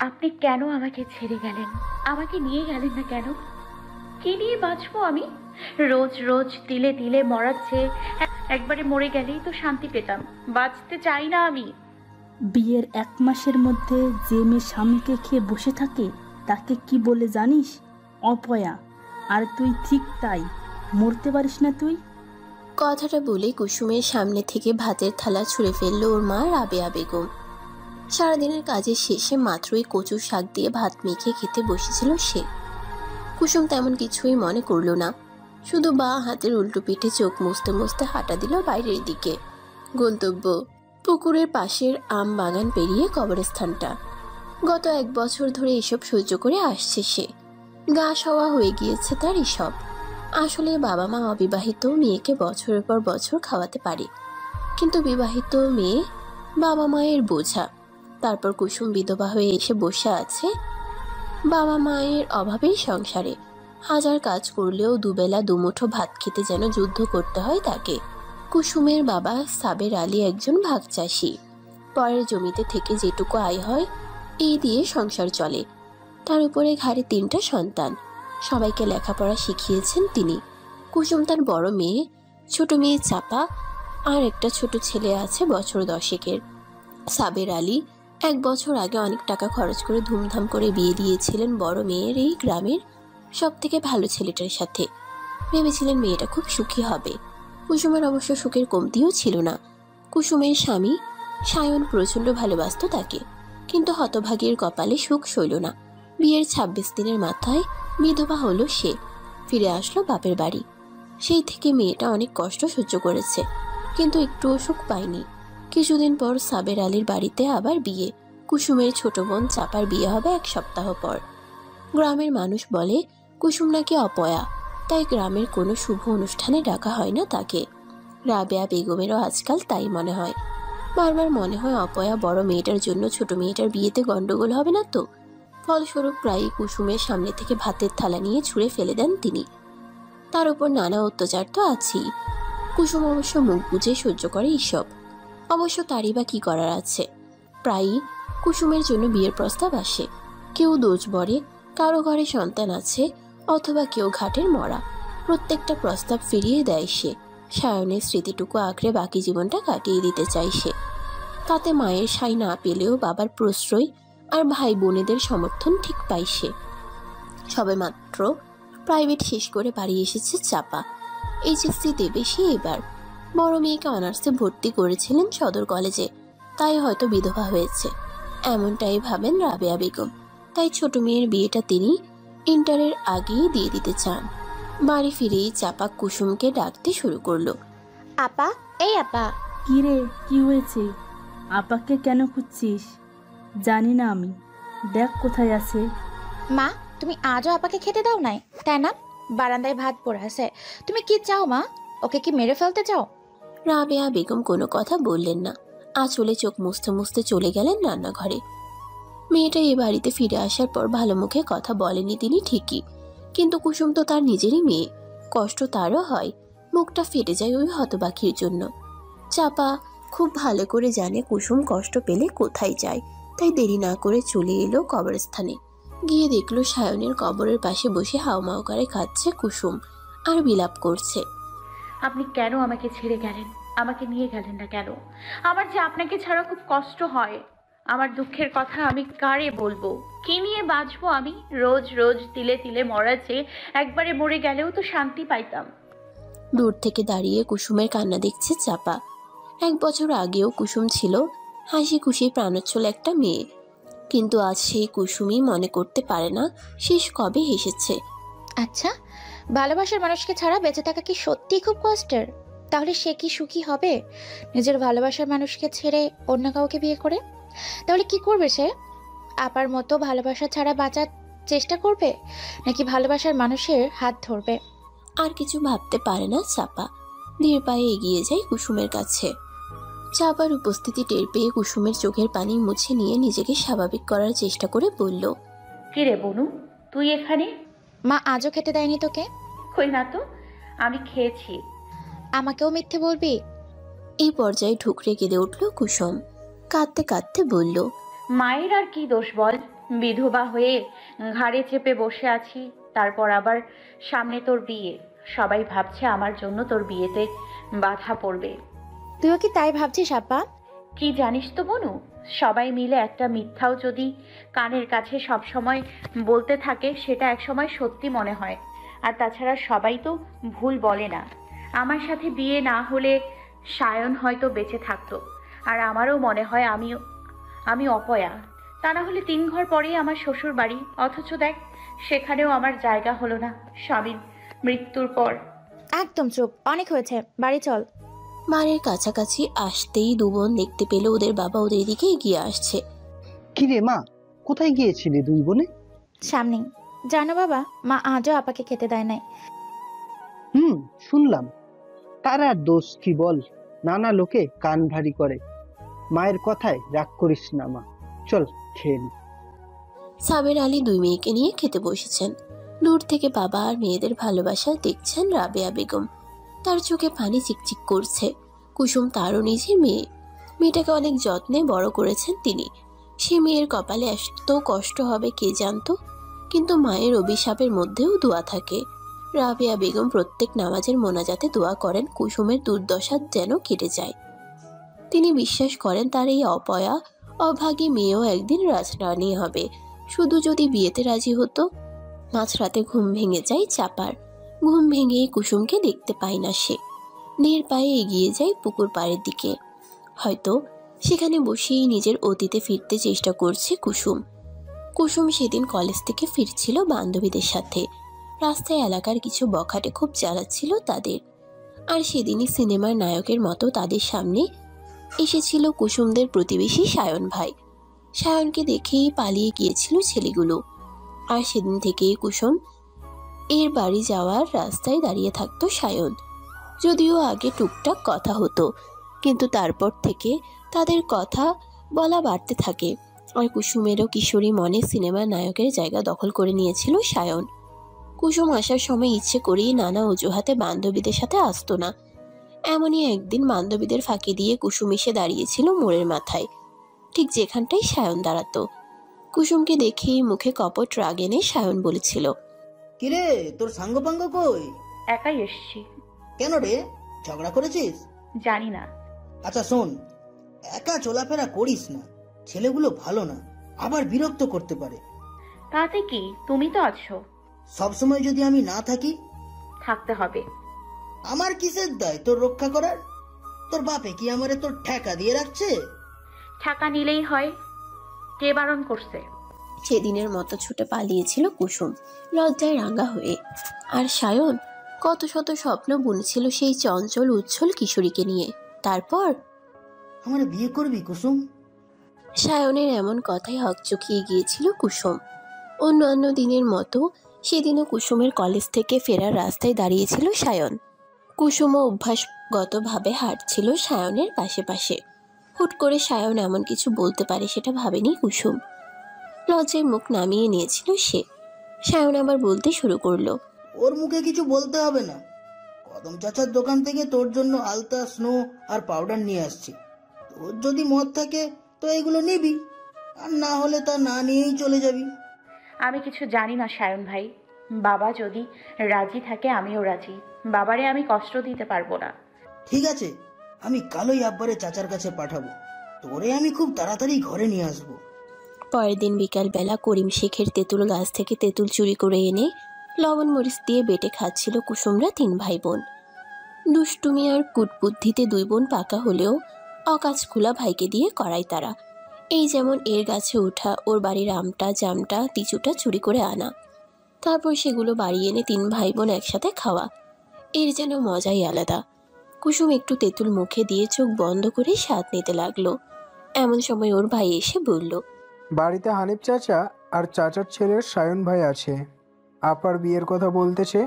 আপনি কেন আমাকে ছেড়ে গেলেন? আমাকে নিয়ে গেলেন না কেন? কি নিয়ে বাঁচবো আমি? রোজ রোজ তিলে তিলে মরাচ্ছে। একবারে মরে গেলেই তো শান্তি পেতাম। বাঁচতে চাই না আমি। বিয়ের 1 মাসের মধ্যে যে মেয়ে স্বামীকে খেয়ে বসে থাকে তাকে কি বলে জানিস? অপয়া। আর তুই ঠিক তাই, মরতে পারিস না তুই। কথাটা বলে কুসুমের সামনে থেকে ভাতের থালা ছুঁড়ে ফেলল ওর মা রাবেয়া বেগম। সারাদিনের কাজের শেষে মাত্রই কচু শাক দিয়ে ভাত মেখে খেতে বসেছিল সে। কুসুম তেমন কিছুই মনে করল না, শুধু বাঁ হাতের উল্টো পিঠে চোখ মুছতে মুছতে হাঁটা দিল বাইরের দিকে। গন্তব্য পুকুরের পাশের আম বাগান পেরিয়ে কবরস্থানটা। গত 1 বছর ধরে এসব সহ্য করে আসছে সে। গা সওয়া হয়ে গিয়েছে তার এসব। আসলে বাবা মা অবিবাহিত মেয়েকে বছরের পর বছর খাওয়াতে পারে, কিন্তু বিবাহিত মেয়ে বাবা মায়ের বোঝা। তারপর কুসুম বিধবা হয়ে এসে বসে আছে বাবা মায়ের অভাবেই সংসারে। হাজার কাজ করলেও দুবেলা দুমুঠো ভাত খেতে যেন যুদ্ধ করতে হয় তাকে। কুসুমের বাবা সাবের আলী একজন ভাগ চাষি। পরের জমিতে থেকে যেটুকু আয় হয় এই দিয়ে সংসার চলে। তার উপরে ঘাড়ে 3টা সন্তান, সবাইকে লেখাপড়া শিখিয়েছেন তিনি। কুসুম তার বড় মেয়ে, ছোট মেয়ে চাপা, আর একটা ছোট ছেলে আছে বছর 10-এর। সাবের আলী 1 বছর আগে অনেক টাকা খরচ করে ধুমধাম করে বিয়ে দিয়েছিলেন বড় মেয়ের এই গ্রামের সব থেকে ভালো ছেলেটার সাথে। ভেবেছিলেন মেয়েটা খুব সুখী হবে। কুসুমের অবশ্য সুখের কমতিও ছিল না। কুসুমের স্বামী সায়ন প্রচণ্ড ভালোবাসত তাকে, কিন্তু হতভাগীর কপালে সুখ সইল না। বিয়ের 26 দিনের মাথায় বিধবা হলো সে। ফিরে আসলো বাপের বাড়ি। সেই থেকে মেয়েটা অনেক কষ্ট সহ্য করেছে, কিন্তু একটুও সুখ পায়নি। কিছুদিন পর সাবের আলীর বাড়িতে আবার বিয়ে। কুসুমের ছোট বোন চাপার বিয়ে হবে 1 সপ্তাহ পর। গ্রামের মানুষ বলে কুসুম নাকি অপয়া, তাই গ্রামের কোনো শুভ অনুষ্ঠানে ডাকা হয় না তাকে। রাবেয়া বেগমেরও আজকাল তাই মনে হয়। বারবার মনে হয় অপয়া বড় মেয়েটার জন্য ছোট মেয়েটার বিয়েতে গন্ডগোল হবে না তো। ফলস্বরূপ প্রায়ই কুসুমের সামনে থেকে ভাতের থালা নিয়ে ছুঁড়ে ফেলে দেন তিনি। তার উপর নানা অত্যাচার তো আছেই। কুসুম অবশ্য মুখ বুজে সহ্য করে এসব। অবশ্য তারই বা কি করার আছে। প্রায়ই কুসুমের জন্য বিয়ের প্রস্তাব আসে। কেউ দোষ বরে, কারো ঘরে সন্তান আছে, অথবা কেউ ঘাটের মরা। প্রত্যেকটা প্রস্তাব ফিরিয়ে দেয় সে। সায়নের স্মৃতিটুকু আঁকড়ে বাকি জীবনটা কাটিয়ে দিতে চায় সে। তাতে মায়ের সাই না পেলেও বাবার প্রশ্রয় আর ভাই বোনেদের সমর্থন ঠিক পায় সে। সবে মাত্র প্রাইভেট শেষ করে বাড়ি এসেছে চাপা। এইচএসসি দেবে সে এবার। বড় মেয়েকে অনার্সে ভর্তি করেছিলেন সদর কলেজে, তাই হয়তো বিধবা হয়েছে, এমনটাই ভাবেন রাবেয়া বেগম। তাই ছোট মেয়ের বিয়েটা তিনি ইন্টারের আগেই দিয়ে দিতে চান। বাড়ি ফিরেই চাপা কুসুমকে ডাকতে শুরু করলো। আপা, এই আপা। কি রে, কি হয়েছে? আপাকে কেন খুঁজছিস? জানি না আমি। দেখ কোথায় আছে। মা, তুমি আজও আপাকে খেতে দাও নাই, তাই না? বারান্দায় ভাত পড়ে আছে। তুমি কি চাও মা? ওকে কি মেরে ফেলতে চাও? রাবেয়া বেগম কোনো কথা বললেন না। আঁচলে চোখ মুছতে মুছতে চলে গেলেন রান্নাঘরে। মেয়েটা এ বাড়িতে ফিরে আসার পর ভালো মুখে কথা বলেনি তিনি ঠিকই, কিন্তু কুসুম তো তার নিজেরই মেয়ে। কষ্ট তারও হয়, মুখটা ফেটে যায় ওই হতবাকির জন্য। চাপা খুব ভালো করে জানে কুসুম কষ্ট পেলে কোথায় যায়, তাই দেরি না করে চলে এলো কবরস্থানে। গিয়ে দেখলো সায়নের কবরের পাশে বসে হাউমাউ করে কাঁদছে কুসুম আর বিলাপ করছে। আপনি কেন আমাকে ছেড়ে গেলেন? আমাকে নিয়ে গেলেন না কেন? আমার যে আপনাকে ছাড়া খুব কষ্ট হয়। আমার দুঃখের কথা আমি কারে বলবো? কি নিয়ে বাঁচবো আমি? রোজ রোজ তিলে তিলে মরা চেয়ে একবারে মরে গেলেও তো শান্তি পাইতাম। দূর থেকে দাঁড়িয়ে কুসুমের কান্না দেখছে চাপা। 1 বছর আগেও কুসুম ছিল হাসি খুশি প্রাণোচ্ছল একটা মেয়ে, কিন্তু আজ সেই কুসুমই মনে করতে পারে না শেষ কবে হেসেছে। আচ্ছা, ভালোবাসার মানুষকে ছাড়া বেঁচে থাকা কি সত্যিই খুব কষ্টের? তাহলে সে কি সুখী হবে নিজের ভালোবাসার মানুষকে ছেড়ে অন্য কাউকে বিয়ে করে? তাহলে কি করবে সে? আপার মতো ভালোবাসা ছাড়া বাঁচার চেষ্টা করবে, নাকি ভালোবাসার মানুষের হাত ধরবে? আর কিছু ভাবতে পারে না চাপা। ধীর পায়ে এগিয়ে যায় কুসুমের কাছে। চাপার উপস্থিতি টের পেয়ে কুসুমের চোখের পানি মুছে নিয়ে নিজেকে স্বাভাবিক করার চেষ্টা করে বলল, কিরে বনু, তুই এখানে? মা আজও খেতে দেয়নি তোকে? কই না তো, আমি খেয়েছি। আমাকেও মিথ্যে বলবি? এই পর্যায়ে ঠুকরে কেঁদে উঠল কুসুম। কাঁদতে কাঁদতে বলল, মায়ের আর কি দোষ বল? বিধবা হয়ে ঘাড়ে চেপে বসে আছি, তারপর আবার সামনে তোর বিয়ে। সবাই ভাবছে আমার জন্য তোর বিয়েতে বাধা পড়বে। তুইও কি তাই ভাবছিস আপা? কি জানিস তো বনু, সবাই মিলে একটা মিথ্যাও যদি কানের কাছে সব সময় বলতে থাকে, সেটা একসময় সত্যি মনে হয়। আর তাছাড়া সবাই তো ভুল বলে না। আমার সাথে বিয়ে না হলে সায়ন হয়তো বেঁচে থাকতো, আর আমারও মনে হয় আমি অপয়া। তা না হলে 3 ঘর পরেই আমার শ্বশুর বাড়ি, অথচ দেখ সেখানেও আমার জায়গা হলো না স্বামীর মৃত্যুর পর। একদম চুপ, অনেক হয়েছে, বাড়ি চল। বাড়ির কাছাকাছি আসতেই দু বোন দেখতে পেল ওদের বাবা ওদের দিকে এগিয়ে আসছে। কি রে মা, কোথায় গিয়েছিলি দুই বোনে? সামনেই। জানো বাবা, মা আজও আপাকে খেতে দেয় নাই। শুনলাম। তার আর দোষ কি বল, নানা লোকে কান ভারী করে। মায়ের কথায় রাগ করিস না মা, চল খেয়ে নি। সাবের আলী দুই মেয়েকে নিয়ে খেতে বসেছেন। দূর থেকে বাবা আর মেয়েদের ভালোবাসা দেখছেন রাবেয়া বেগম। তার চোখে পানি চিকচিক করছে। কুসুম তারও নিজের মেয়ে। মেয়েটাকে অনেক যত্নে বড় করেছেন তিনি। সে মেয়ের কপালে এত কষ্ট হবে কে জানতো, কিন্তু মায়ের অভিশাপের মধ্যেও দোয়া থাকে। রাবেয়া বেগম প্রত্যেক নামাজের মোনাজাতে দোয়া করেন কুসুমের দুর্দশা যেন কেটে যায়। তিনি বিশ্বাস করেন তার এই অপয়া অভাগী মেয়েও একদিন রাজরানী হবে, শুধু যদি বিয়েতে রাজি হতো। মাঝরাতে ঘুম ভেঙে যায় চাপার। ঘুম ভেঙেই কুসুমকে দেখতে পায় না সে। নের পায়ে এগিয়ে যায় পুকুর পাড়ের দিকে। হয়তো সেখানে বসেই নিজের অতীতে ফিরতে চেষ্টা করছে কুসুম। কুসুম সেদিন কলেজ থেকে ফিরছিল বান্ধবীদের সাথে। রাস্তায় এলাকার কিছু বখাটে খুব জ্বালাচ্ছিল তাদের। আর সেদিনই সিনেমার নায়কের মতো তাদের সামনে এসেছিল কুসুমদের প্রতিবেশী সায়ন ভাই। সায়নকে দেখেই পালিয়ে গিয়েছিল ছেলেগুলো। আর সেদিন থেকেই কুসুম এর বাড়ি যাওয়ার রাস্তায় দাঁড়িয়ে থাকতো সায়ন। যদিও আগে টুকটাক কথা হতো, কিন্তু তারপর থেকে তাদের কথা বলা বাড়তে থাকে। আর কুসুমেরও কিশোরী মনে সিনেমার নায়কের জায়গা দখল করে নিয়েছিল সায়ন। কুসুম আসার সময় ইচ্ছে করেই নানা অজুহাতে বান্ধবীদের সাথে আসতো না। এমনই একদিন বান্ধবীদের ফাঁকি দিয়ে কুসুম এসে দাঁড়িয়েছিল মোড়ের মাথায়, ঠিক যেখানটায় সায়ন দাঁড়াতো। কুসুমকে দেখেই মুখে কপট রাগ এনে সায়ন বলেছিল, কিরে তোর সাঙ্গপাঙ্গ কই? একাই এসছি। কেন রে, ঝগড়া করেছিস? জানি না। আচ্ছা শোন, একা চলাফেরা করিস না, ছেলেগুলো ভালো না, আবার বিরক্ত করতে পারে। তাতে কি, তুমি তো আছো। সবসময় যদি আমি না থাকি? থাকতে হবে। আমার কিসের দায় তোর রক্ষা করার? তোর বাপে কি আমারে তোর ঠেকা দিয়ে রাখছে? টাকা নিলেই হয়, কে বারণ করছে? সেদিনের মতো ছুটে পালিয়েছিল কুসুম লজ্জায় রাঙা হয়ে। আর সায়ন কত শত স্বপ্ন বুনেছিল সেই চঞ্চল উচ্ছল কিশোরীকে নিয়ে। তারপর আমার বিয়ে করবি কুসুম? সায়নের এমন কথায় হকচকিয়ে গিয়েছিল কুসুম। অন্যান্য দিনের মতো সেদিনও কুসুমের কলেজ থেকে ফেরার রাস্তায় দাঁড়িয়েছিল সায়ন। কুসুমও অভ্যাসগতভাবে হাঁটছিল সায়নের পাশে পাশে। হুট করে সায়ন এমন কিছু বলতে পারে সেটা ভাবেনি কুসুম। লজ্জায় মুখ নামিয়ে নিয়েছিল সে। সায়ন আবার বলতে শুরু করলো, ওর মুখে কিছু বলতে হবে না। কদম চাচার দোকান থেকে তোর জন্য আলতা, স্নো আর পাউডার নিয়ে আসছি। তোর যদি মত থাকে তো এগুলো নিবি, আর না হলে তা না নিয়েই চলে যাবি। আমি কিছু জানি না সায়ন ভাই। বাবা যদি রাজি থাকে আমিও রাজি। বাবারে আমি কষ্ট দিতে পারবো না। ঠিক আছে, আমি কালই আব্বারে চাচার কাছে পাঠাবো। তোরে আমি খুব তাড়াতাড়ি ঘরে নিয়ে আসবো। পরের দিন বিকালবেলা করিম শেখের তেঁতুল গাছ থেকে তেঁতুল চুরি করে এনে লবণ মরিচ দিয়ে বেটে খাচ্ছিল কুসুমরা 3 ভাই বোন। দুষ্টুমি আর কুটবুদ্ধিতে 2 বোন পাকা হলেও অকাজ খোলা ভাইকে দিয়ে করায় তারা। এই যেমন এর গাছে ওঠা, ওর বাড়ির আমটা, জামটা, লিচুটা চুরি করে আনা, তারপর সেগুলো বাড়ি এনে 3 ভাই বোন একসাথে খাওয়া। এর যেন মজাই আলাদা। কুসুম একটু তেঁতুল মুখে দিয়ে চোখ বন্ধ করে স্বাদ নিতে লাগলো। এমন সময় ওর ভাই এসে বলল, বাড়িতে হানিফ চাচা আর চাচার ছেলের সায়ন ভাই আছে। আপার বিয়ের কথা বলতেছে।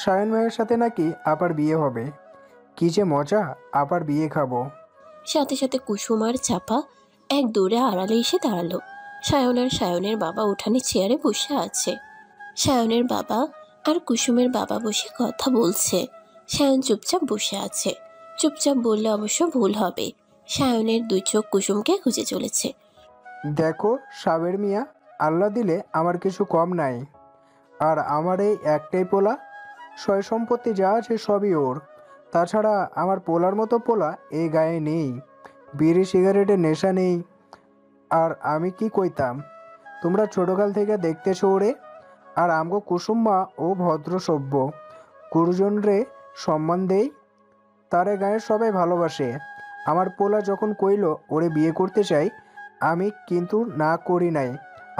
সায়ন ভাইয়ের সাথে নাকি আপার বিয়ে হবে। কি যে মজা, আপার বিয়ে খাবো। সাথে সাথে কুসুম আর চাপা এক দৌড়ে আড়ালে এসে দাঁড়ালো। সায়ন আর সায়নের বাবা উঠানে চেয়ারে বসে আছে। সায়নের বাবা আর কুসুমের বাবা বসে কথা বলছে। সায়ন চুপচাপ বসে আছে। চুপচাপ বললে অবশ্য ভুল হবে। সায়নের 2 চোখ কুসুমকে খুঁজে চলেছে। দেখো সাবের মিয়া, আল্লাহ দিলে আমার কিছু কম নাই। আর আমার এই একটাই পোলা, সয় সম্পত্তি যা আছে সবই ওর। তাছাড়া আমার পোলার মতো পোলা এই গায়ে নেই, বিড়ি সিগারেটের নেশা নেই। আর আমি কি কইতাম, তোমরা ছোটকাল থেকে দেখতেছো ওরে। আর আমগো কুসুম্মা ও ভদ্র সভ্য, গুরুজন রে সম্মান দেই, তারে গায়ের সবাই ভালোবাসে। আমার পোলা যখন কইল ওরে বিয়ে করতে চাই, আমি কিন্তু না করি নাই।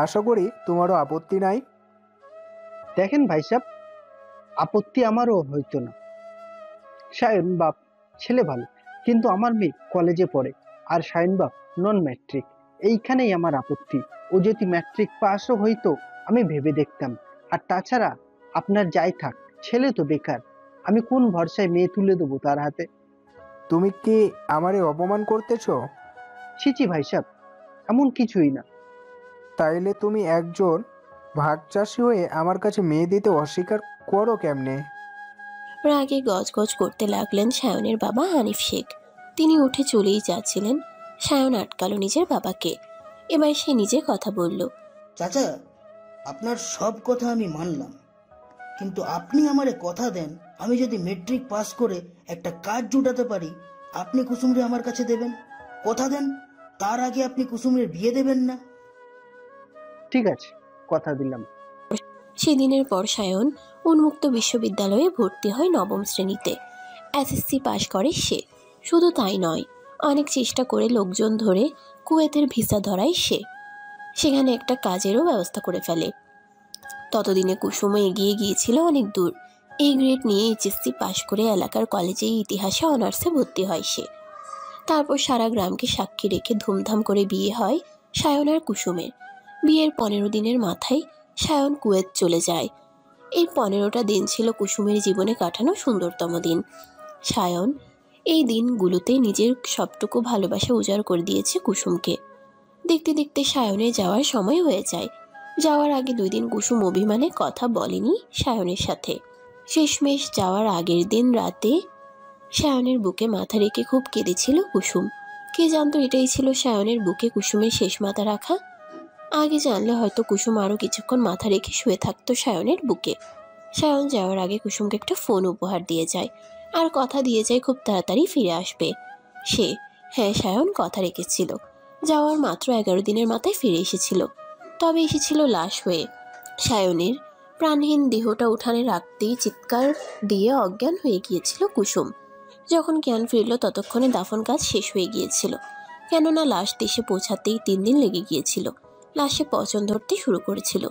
আশা করি তোমারও আপত্তি নাই। দেখেন ভাই সাহেব, আপত্তি আমারও হইতো না। সায়ন বাপ ছেলে ভালো, কিন্তু আমার মেয়ে কলেজে পড়ে, আর সায়ন বাপ নন ম্যাট্রিক। এইখানেই আমার আপত্তি। ও যদি ম্যাট্রিক পাসও হইতো আমি ভেবে দেখতাম। আর তাছাড়া আপনার যাই থাক, ছেলে তো বেকার, আমি কোন ভরসায় মেয়ে তুলে দেবো তার হাতে? তুমি কি আমারে অপমান করতেছো? ছিচি ভাই সাহেব, এমন কিছুই না। তাইলে তুমি একজন ভাগচাষী হয়ে আমার কাছে মেয়ে দিতে অস্বীকার করো কেমনে? রাগে গজগজ করতে লাগলেন সায়নের বাবা হানিফ শেখ। তিনি উঠে চলেই যাচ্ছিলেন, সায়ন আটকালো নিজের বাবাকে। এবার সে নিজে কথা বলল। চাচা, আপনার সব কথা আমি মানলাম, কিন্তু আপনি আমারে কথা দেন, আমি যদি মেট্রিক পাস করে একটা কাজ জুটাতে পারি, আপনি কুসুমরে আমার কাছে দেবেন। কথা দেন, তার আগে আপনি কুসুমরে বিয়ে দেবেন না। ঠিক আছে, কথা দিলাম। সেদিনের পর সায়ন উন্মুক্ত বিশ্ববিদ্যালয়ে ভর্তি হয় 9ম শ্রেণীতে। এসএসসি পাশ করে সে। শুধু তাই নয়, অনেক চেষ্টা করে লোকজন ধরে কুয়েতের ভিসা ধরায় সে। সেখানে একটা কাজেরও ব্যবস্থা করে ফেলে। ততদিনে কুসুমও এগিয়ে গিয়েছিল অনেক দূর। এই গ্রেড নিয়ে এইচএসসি পাশ করে এলাকার কলেজে ইতিহাসে অনার্সে ভর্তি হয় সে। তারপর সারা গ্রামকে সাক্ষী রেখে ধুমধাম করে বিয়ে হয় সায়ন আর কুসুমের। বিয়ের 15 দিনের মাথায় সায়ন কুয়েত চলে যায়। এই 15টা দিন ছিল কুসুমের জীবনে কাটানো সুন্দরতম দিন। সায়ন এই দিনগুলোতে নিজের সবটুকু ভালোবাসা উজাড় করে দিয়েছে কুসুমকে। দেখতে দেখতে সায়নের যাওয়ার সময় হয়ে যায়। যাওয়ার আগে 2 দিন কুসুম অভিমানে কথা বলেনি সায়নের সাথে। শেষমেশ যাওয়ার আগের দিন রাতে সায়নের বুকে মাথা রেখে খুব কেঁদেছিল কুসুম। কে জানতো এটাই ছিল সায়নের বুকে কুসুমের শেষ মাথা রাখা। আগে জানলে হয়তো কুসুম আরও কিছুক্ষণ মাথা রেখে শুয়ে থাকতো সায়নের বুকে। সায়ন যাওয়ার আগে কুসুমকে একটা ফোন উপহার দিয়ে যায়, আর কথা দিয়ে যায় খুব তাড়াতাড়ি ফিরে আসবে সে। হ্যাঁ, সায়ন কথা রেখেছিল। যাওয়ার মাত্র 11 দিনের মাথায় ফিরে এসেছিল, তবে এসেছিল লাশ হয়ে। সায়নের প্রাণহীন দেহটা উঠানে রাখতেই চিৎকার দিয়ে অজ্ঞান হয়ে গিয়েছিল কুসুম। যখন জ্ঞান ফিরল ততক্ষণে দাফন কাজ শেষ হয়ে গিয়েছিল, কেননা লাশ দেশে পৌঁছাতেই 3 দিন লেগে গিয়েছিল। লাশে পচন ধরতে শুরু করেছিল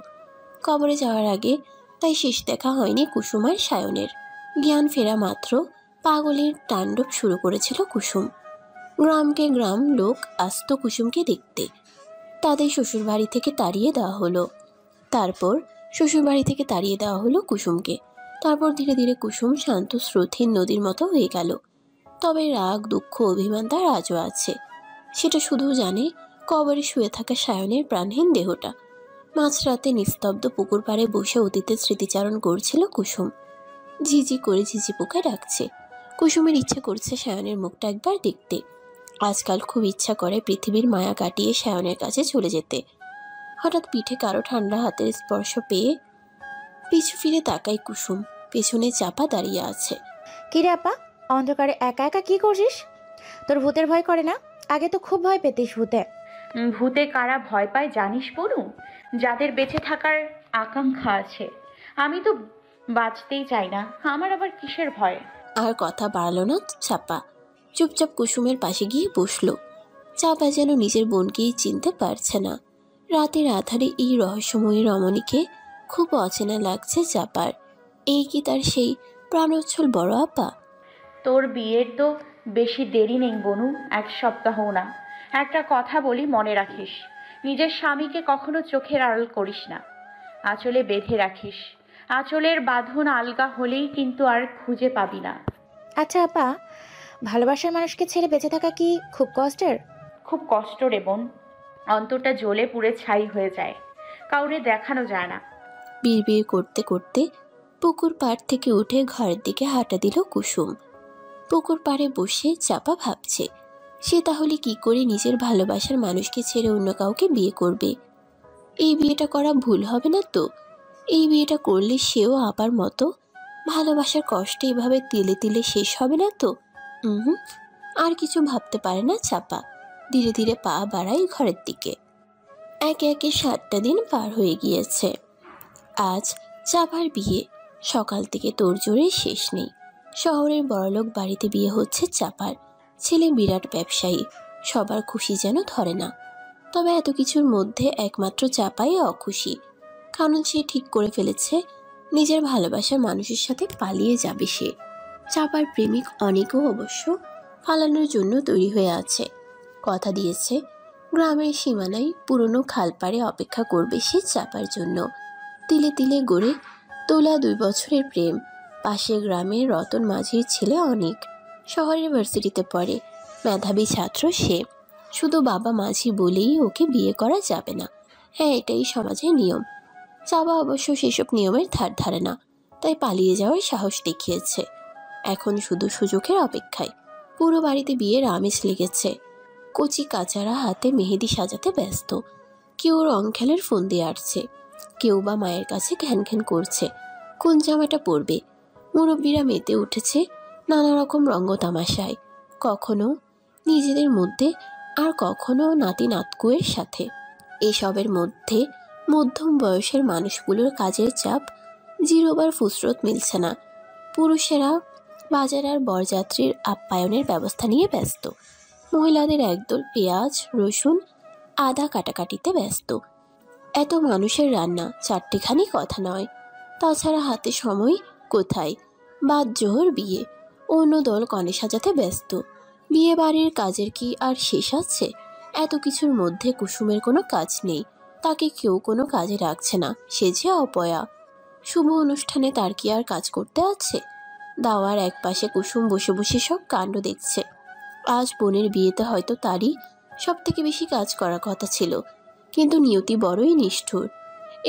কবরে যাওয়ার আগে, তাই শেষ দেখা হয়নি কুসুম আর সায়নের। জ্ঞান ফেরা মাত্র পাগলের তাণ্ডব শুরু করেছিল কুসুম। গ্রামকে গ্রাম লোক আসতো কুসুমকে দেখতে। তাদের শ্বশুরবাড়ি থেকে তাড়িয়ে দেওয়া হলো। কুসুমকে। তারপর ধীরে ধীরে কুসুম শান্ত স্রোতহীন নদীর মতো হয়ে গেল। তবে রাগ, দুঃখ, অভিমান তার আজও আছে। সেটা শুধু জানে কবরে শুয়ে থাকা সায়নের প্রাণহীন দেহটা। মাঝরাতে নিস্তব্ধ পুকুর পাড়ে বসে অতীতের স্মৃতিচারণ করছিল কুসুম। ঝিঝি করে ঝিঝি পোকা ডাকছে। কুসুমের ইচ্ছা করছে সায়নের মুখটা একবার দেখতে। আজকাল খুব ইচ্ছা করে পৃথিবীর মায়া কাটিয়ে সায়নের কাছে চলে যেতে। হঠাৎ পিঠে কারো ঠান্ডা হাতের স্পর্শ পেয়ে পিছু ফিরে তাকায় কুসুম। পেছনে চাপা দাঁড়িয়ে আছে। কিরে আপা, অন্ধকারে একা একা কি করছিস? তোর ভূতের ভয় করে না? আগে তো খুব ভয় পেতিস ভূতে। ভূতে কারা ভয় পায় জানিস বনু? যাদের বেঁচে থাকার আকাঙ্ক্ষা আছে। আমি তো বাঁচতেই চাই না, আমার আবার কিসের ভয়? আর কথা বাড়ালো না চাপা। চুপচাপ কুসুমের পাশে গিয়ে বসলো। চাপা যেন নিজের বোনকেই চিনতে পারছে না। রাতের আধারে এই রহস্যময়ী রমণীকে খুব অচেনা লাগছে চাপার। এই কি তার সেই প্রাণোচ্ছল বড় আপা? তোর বিয়ের তো বেশি দেরি নেই বনু, 1 সপ্তাহ না। একটা কথা বলি, মনে রাখিস, নিজের স্বামীকে কখনো চোখের আড়াল করিস না। আঁচলে বেঁধে রাখিস। আঁচলের বাঁধন আলগা হলেই কিন্তু আর খুঁজে পাবি না। আচ্ছা আপা, ভালোবাসার মানুষকে ছেড়ে বেঁচে থাকা কি খুব কষ্টের? খুব কষ্ট রে বোন, অন্তরটা জ্বলে পুড়ে ছাই হয়ে যায়, কাউরে দেখানো যায় না। বিড়বিড় করতে করতে পুকুর পাড় থেকে উঠে ঘরের দিকে হাঁটা দিল কুসুম। পুকুর পাড়ে বসে চাপা ভাবছে সে তাহলে কি করে নিজের ভালোবাসার মানুষকে ছেড়ে অন্য কাউকে বিয়ে করবে। এই বিয়েটা করা ভুল হবে না তো? এই বিয়েটা করলে সেও আবার মতো ভালোবাসার কষ্টে এভাবে তিলে তিলে শেষ হবে না তো? হুম। আর কিছু ভাবতে পারে না চাপা। ধীরে ধীরে পা বাড়াই ঘরের দিকে। একে একে 7টা দিন পার হয়ে গিয়েছে। আজ চাপার বিয়ে। সকাল থেকে তোড়জোড়ে শেষ নেই। শহরের বড়লোক বাড়িতে বিয়ে হচ্ছে চাপার। ছেলে বিরাট ব্যবসায়ী। সবার খুশি যেন ধরে না। তবে এত কিছুর মধ্যে একমাত্র চাপাই অখুশি। কারণ সে ঠিক করে ফেলেছে নিজের ভালোবাসার মানুষের সাথে পালিয়ে যাবে সে। চাপার প্রেমিক অনেকেও অবশ্য পালানোর জন্য তৈরি হয়ে আছে। কথা দিয়েছে গ্রামের সীমানায় পুরনো খালপাড়ে অপেক্ষা করবে সে চাপার জন্য। তিলে তিলে গড়ে তোলা 2 বছরের প্রেম। পাশের গ্রামের রতন মাঝির ছেলে অনেক। শহরের ভার্সিটিতে পড়ে। মেধাবী ছাত্র সে। শুধু বাবা মাঝি বলেই ওকে বিয়ে করা যাবে না। হ্যাঁ, এটাই সমাজের নিয়ম। চাপা অবশ্য সেসব নিয়মের ধার ধারে না। তাই পালিয়ে যাওয়ার সাহস দেখিয়েছে। এখন শুধু সুযোগের অপেক্ষায়। পুরো বাড়িতে বিয়ের আমেজ লেগেছে। কচি কাচারা হাতে মেহেদি সাজাতে ব্যস্ত। কেউ রং খেলার ফোন দিয়ে আসছে, কেউ বা মায়ের কাছে ঘ্যান ঘ্যান করছে কোন জামাটা পরবে। মুরব্বীরা মেতে উঠেছে নানা রকম রঙ্গ তামাশায়, কখনো নিজেদের মধ্যে আর কখনো নাতি নাতকুয়ের সাথে। এসবের মধ্যে মধ্যম বয়সের মানুষগুলোর কাজের চাপ জিরোবার ফুসরত মিলছে না। পুরুষেরা বাজার আর বরযাত্রীর আপ্যায়নের ব্যবস্থা নিয়ে ব্যস্ত। মহিলাদের একদল পেঁয়াজ রসুন আদা কাটাকাটিতে ব্যস্ত। এত মানুষের রান্না 4টেখানি কথা নয়। তাছাড়া হাতে সময় কোথায়? বাদ জোহর বিয়ে। অন্য দল কনে সাজাতে ব্যস্ত। বিয়ে বাড়ির কাজের কি আর শেষ আছে? এত কিছুর মধ্যে কুসুমের কোনো কাজ নেই। তাকে কেউ কোনো কাজে রাখছে না। সে যে অপয়া। শুভ অনুষ্ঠানে তার কি আর কাজ করতে আছে? দাওয়ার একপাশে কুসুম বসে বসে সব কাণ্ড দেখছে। আজ বোনের বিয়েতে হয়তো তারই সব থেকে বেশি কাজ করার কথা ছিল, কিন্তু নিয়তি বড়ই নিষ্ঠুর।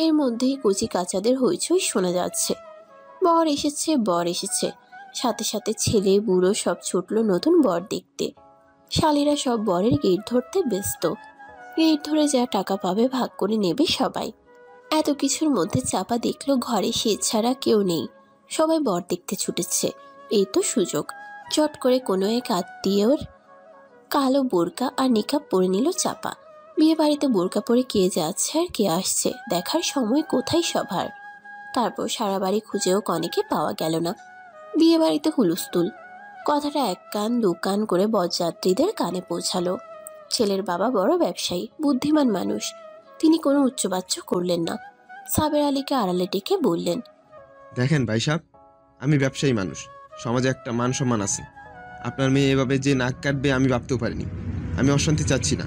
এর মধ্যেই কচি কাচাদের হইচই শোনা যাচ্ছে। বর এসেছে, বর এসেছে। সাথে সাথে ছেলে বুড়ো সব ছুটল নতুন বর দেখতে। শালীরা সব বরের গেট ধরতে ব্যস্ত। গেট ধরে যা টাকা পাবে ভাগ করে নেবে সবাই। এত কিছুর মধ্যে চাপা দেখলো ঘরে সে ছাড়া কেউ নেই। সবাই বর দেখতে ছুটেছে। এই তো সুযোগ। চট করে কোনো এক আত্মীয়র কালো বোরকা আর নিকাব পরে নিল চাপা। বিয়ে বাড়িতে বোরকা পরে কে যাচ্ছে আর কে আসছে দেখার সময় কোথায় সবার। তারপর সারা বাড়ি খুঁজেও কনেকে পাওয়া গেল না। বিয়ে বাড়িতে হুলস্থুল। কথাটা 1 কান 2 কান করে বরযাত্রীদের কানে পৌঁছালো। ছেলের বাবা বড় ব্যবসায়ী, বুদ্ধিমান মানুষ। তিনি কোনো উচ্চবাচ্য করলেন না। সাবের আলীকে আড়ালে ডেকে বললেন, দেখেন ভাই সাহেব, আমি ব্যবসায়ী মানুষ, সমাজে একটা মান সম্মান আছে। আপনার মেয়ে এভাবে যে নাক কাটবে আমি ভাবতেও পারিনি। আমি অশান্তি চাচ্ছি না।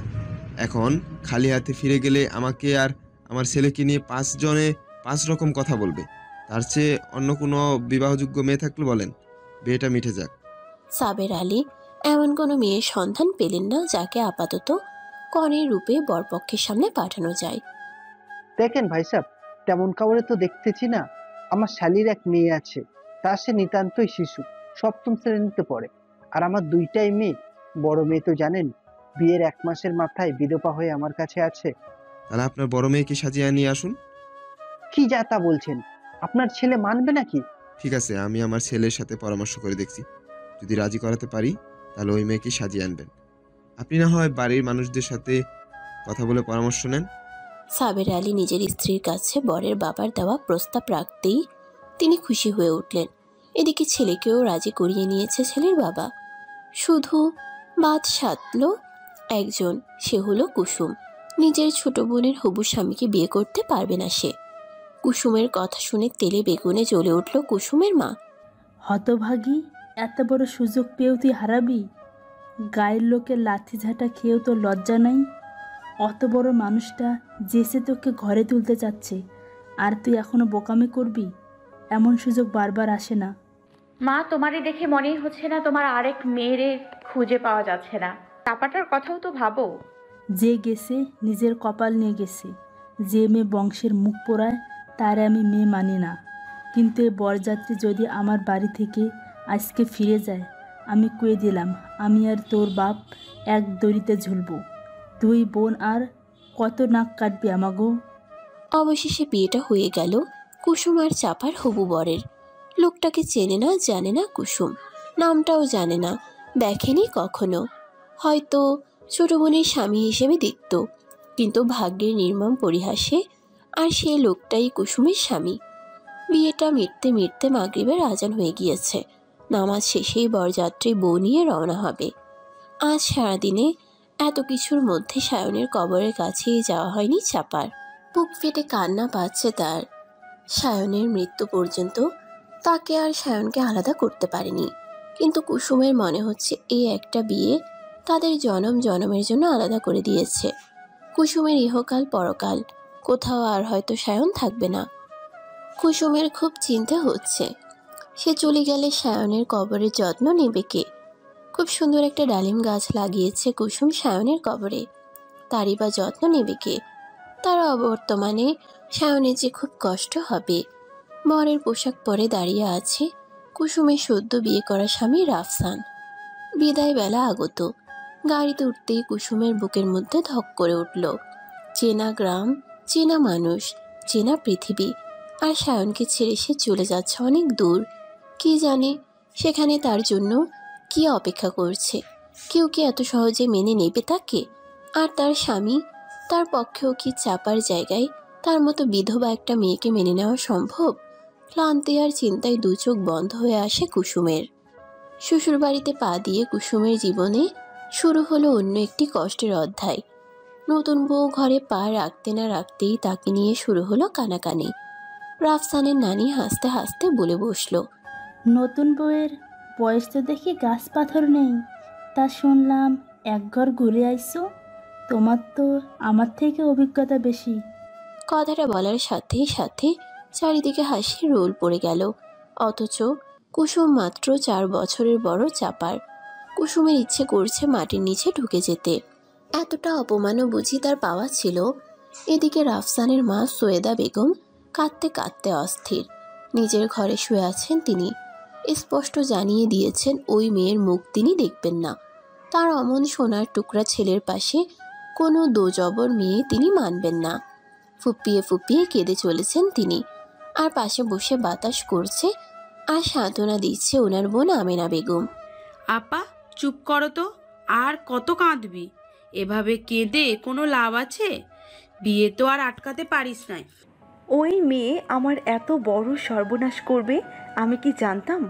এখন খালি হাতে ফিরে গেলে আমাকে আর আমার ছেলেকে নিয়ে 5 জনে 5 রকম কথা বলবে। তার চেয়ে অন্য কোনো বিবাহযোগ্য মেয়ে থাকলে বলেন, বিয়েটা মিটে যাক। সাবের আলী এমন কোনো মেয়ের সন্ধান পেলেন না যাকে আপাতত কনের রূপে বরপক্ষের সামনে পাঠানো যায়। দেখেন ভাই সাহেব, তেমন কাউরে তো দেখতেছি না। আমার শালীর এক মেয়ে আছে, তা সে নিতান্তই শিশু, 7ম শ্রেণীতে পড়ে। আর আমার 2টাই মেয়ে। বড় মেয়ে তো জানেন, বিয়ের 1 মাসের মাথায় বিধবা হয়ে আমার কাছে আছে। তাহলে আপনার বড় মেয়েকে সাজিয়ে নিয়ে আসুন। কি যা তা বলছেন? আপনার ছেলে মানবে নাকি? ঠিক আছে, আমি আমার ছেলের সাথে পরামর্শ করে দেখছি। যদি রাজি করাতে পারি তাহলে ওই মেয়েকে সাজিয়ে আনবেন। আপনি না হয় বাড়ির মানুষদের সাথে কথা বলে পরামর্শ নেন। সাবের আলী নিজের স্ত্রীর কাছে বরের বাবার দেওয়া প্রস্তাব রাখতেই তিনি খুশি হয়ে উঠলেন। এদিকে ছেলেকেও রাজি করিয়ে নিয়েছে ছেলের বাবা। শুধু বাদ সাধল একজন, সে হলো কুসুম। নিজের ছোট বোনের হবু স্বামীকে বিয়ে করতে পারবে না সে। কুসুমের কথা শুনে তেলে বেগুনে জ্বলে উঠল কুসুমের মা। হতভাগী, এত বড় সুযোগ পেয়েও তুই হারাবি? গায়ের লোকের লাথি ঝাঁটা খেয়েও তো লজ্জা নাই? অত বড় মানুষটা যেসে তোকে ঘরে তুলতে চাচ্ছে, আর তুই এখনো বোকামি করবি? এমন সুযোগ বারবার আসে না। মা, তোমারে দেখে মনেই হচ্ছে না তোমার আরেক মেয়েরে খুঁজে পাওয়া যাচ্ছে না। চাপাটার কথাও তো ভাবো। যে গেছে নিজের কপাল নিয়ে গেছে। যে মেয়ে বংশের মুখ পোড়ায় তার আমি মেয়ে মানি না। কিন্তু এ বরযাত্রী যদি আমার বাড়ি থেকে আজকে ফিরে যায়, আমি কয়ে দিলাম আমি আর তোর বাপ এক দড়িতে ঝুলবো। তুই বোন আর কত নাক কাটবি আমাগো? অবশেষে বিয়েটা হয়ে গেল কুসুম আর চাপার হবু বরের। লোকটাকে চেনে না, জানে না কুসুম, নামটাও জানে না, দেখেনি কখনো। হয়তো ছোট বোনের স্বামী হিসেবে দেখত, কিন্তু ভাগ্যের নির্মম পরিহাসে আর সেই লোকটাই কুসুমের স্বামী। বিয়েটা মিটতে মিটতে মাগরিবের আজান হয়ে গিয়েছে। নামাজ শেষেই বরযাত্রী বউ নিয়ে রওনা হবে। আজ সারাদিনে এত কিছুর মধ্যে সায়নের কবরের কাছেই যাওয়া হয়নি চাপার। বুক ফেটে কান্না পাচ্ছে তার। সায়নের মৃত্যু পর্যন্ত তাকে আর সায়নকে আলাদা করতে পারেনি, কিন্তু কুসুমের মনে হচ্ছে এই একটা বিয়ে তাদের জনম জনমের জন্য আলাদা করে দিয়েছে। কুসুমের ইহকাল পরকাল, কোথাও আর হয়তো সায়ন থাকবে না। কুসুমের খুব চিন্তা হচ্ছে, সে চলে গেলে সায়নের কবরের যত্ন নেবে কে? খুব সুন্দর একটা ডালিম গাছ লাগিয়েছে কুসুম সায়নের কবরে, তারই বা যত্ন নেবে কে? তার অবর্তমানে সায়নের যে খুব কষ্ট হবে। বরের পোশাক পরে দাঁড়িয়ে আছে কুসুমের সদ্য বিয়ে করা স্বামী রাফসান। বিদায় বেলা আগত। গাড়িতে উঠতেই কুসুমের বুকের মধ্যে ধক করে উঠল। চেনা গ্রাম, চেনা মানুষ, চেনা পৃথিবী, আর সায়নকে ছেড়ে সে চলে যাচ্ছে অনেক দূর। কি জানে সেখানে তার জন্য কি অপেক্ষা করছে? কেউ কি এত সহজে মেনে নেবে তাকে? আর তার স্বামী, তার পক্ষেও কি চাপার জায়গায় তার মতো বিধবা একটা মেয়েকে মেনে নেওয়া সম্ভব? ক্লান্তি আর চিন্তায় দু চোখ বন্ধ হয়ে আসে কুসুমের। শ্বশুরবাড়িতে পা দিয়ে কুসুমের জীবনে শুরু হলো অন্য একটি কষ্টের অধ্যায়। নতুন বউ ঘরে পা রাখতে না রাখতেই তাকে নিয়ে শুরু হলো কানাকানি। রাফসানের নানি হাসতে হাসতে বলে বসল, নতুন বউয়ের বয়স তো দেখি গাছ পাথর নেই, তা শুনলাম একঘর ঘুরে আইসো, তোমার তো আমার থেকে অভিজ্ঞতা বেশি। কথাটা বলার সাথে সাথে চারিদিকে হাসির রোল পড়ে গেল। অথচ কুসুম মাত্র 4 বছরের বড় চাপার। কুসুমের ইচ্ছে করছে মাটির নিচে ঢুকে যেতে, এতটা অপমানও বুঝি তার পাওয়া ছিল। এদিকে রাফসানের মা সৈয়দা বেগম কাঁদতে কাঁদতে অস্থির। নিজের ঘরে শুয়ে আছেন তিনি, স্পষ্ট জানিয়ে দিয়েছেন ওই মেয়ের মুখ তিনি দেখবেন না। তার অমন সোনার টুকরা ছেলের পাশে কোনো দোজবর মেয়ে তিনি মানবেন না। ফুপিয়ে ফুপিয়ে কেঁদে চলেছেন তিনি, আর পাশে বসে বাতাস করছে আর সান্ত্বনা দিচ্ছে ওনার বোন আমেনা বেগম। আপা চুপ করো তো, আর কত কাঁদবি? এভাবে কেঁদে কোনো লাভ আছে? বিয়ে তো আর আটকাতে পারিস নাই। ওই মেয়ে আমার এত বড় সর্বনাশ করবে আমি কি জানতাম?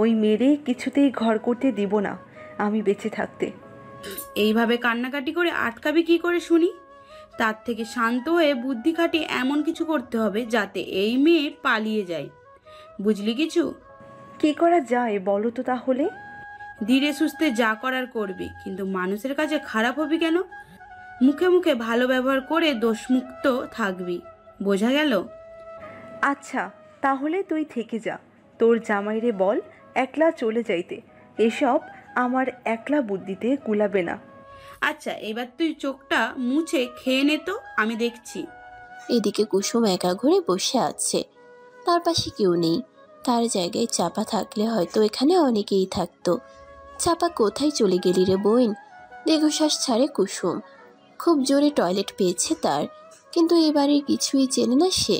ওই মেয়েরে কিছুতেই ঘর করতে দিব না আমি বেঁচে থাকতে। এইভাবে কান্নাকাটি করে আটকাবি কি করে শুনি? তার থেকে শান্ত হয়ে বুদ্ধি খাটিয়ে এমন কিছু করতে হবে যাতে এই মেয়ে পালিয়ে যায়। বুঝলি কিছু? কি করা যায় বলো তো তাহলে? ধীরে সুস্থে যা করার করবি, কিন্তু মানুষের কাছে খারাপ হবি কেন? মুখে মুখে ভালো ব্যবহার করে দোষমুক্ত থাকবি, বোঝা গেল? আচ্ছা তাহলে তুই থেকে যা, তোর জামাইরে বল একলা চলে যাইতে, এসব আমার একলা বুদ্ধিতে কুলাবে না। আচ্ছা এবার তুই চোখটা মুছে খেয়ে নে তো, আমি দেখছি। এদিকে কুসুম একা ঘরে বসে আছে, তার পাশে কেউ নেই। তার জায়গায় চাপা থাকলে হয়তো এখানে অনেকেই থাকতো। চাপা কোথায় চলে গেলি রে বোন? দীর্ঘশ্বাস ছাড়ে কুসুম। খুব জোরে টয়লেট পেয়েছে তার, কিন্তু এবারে কিছুই চেনে না সে।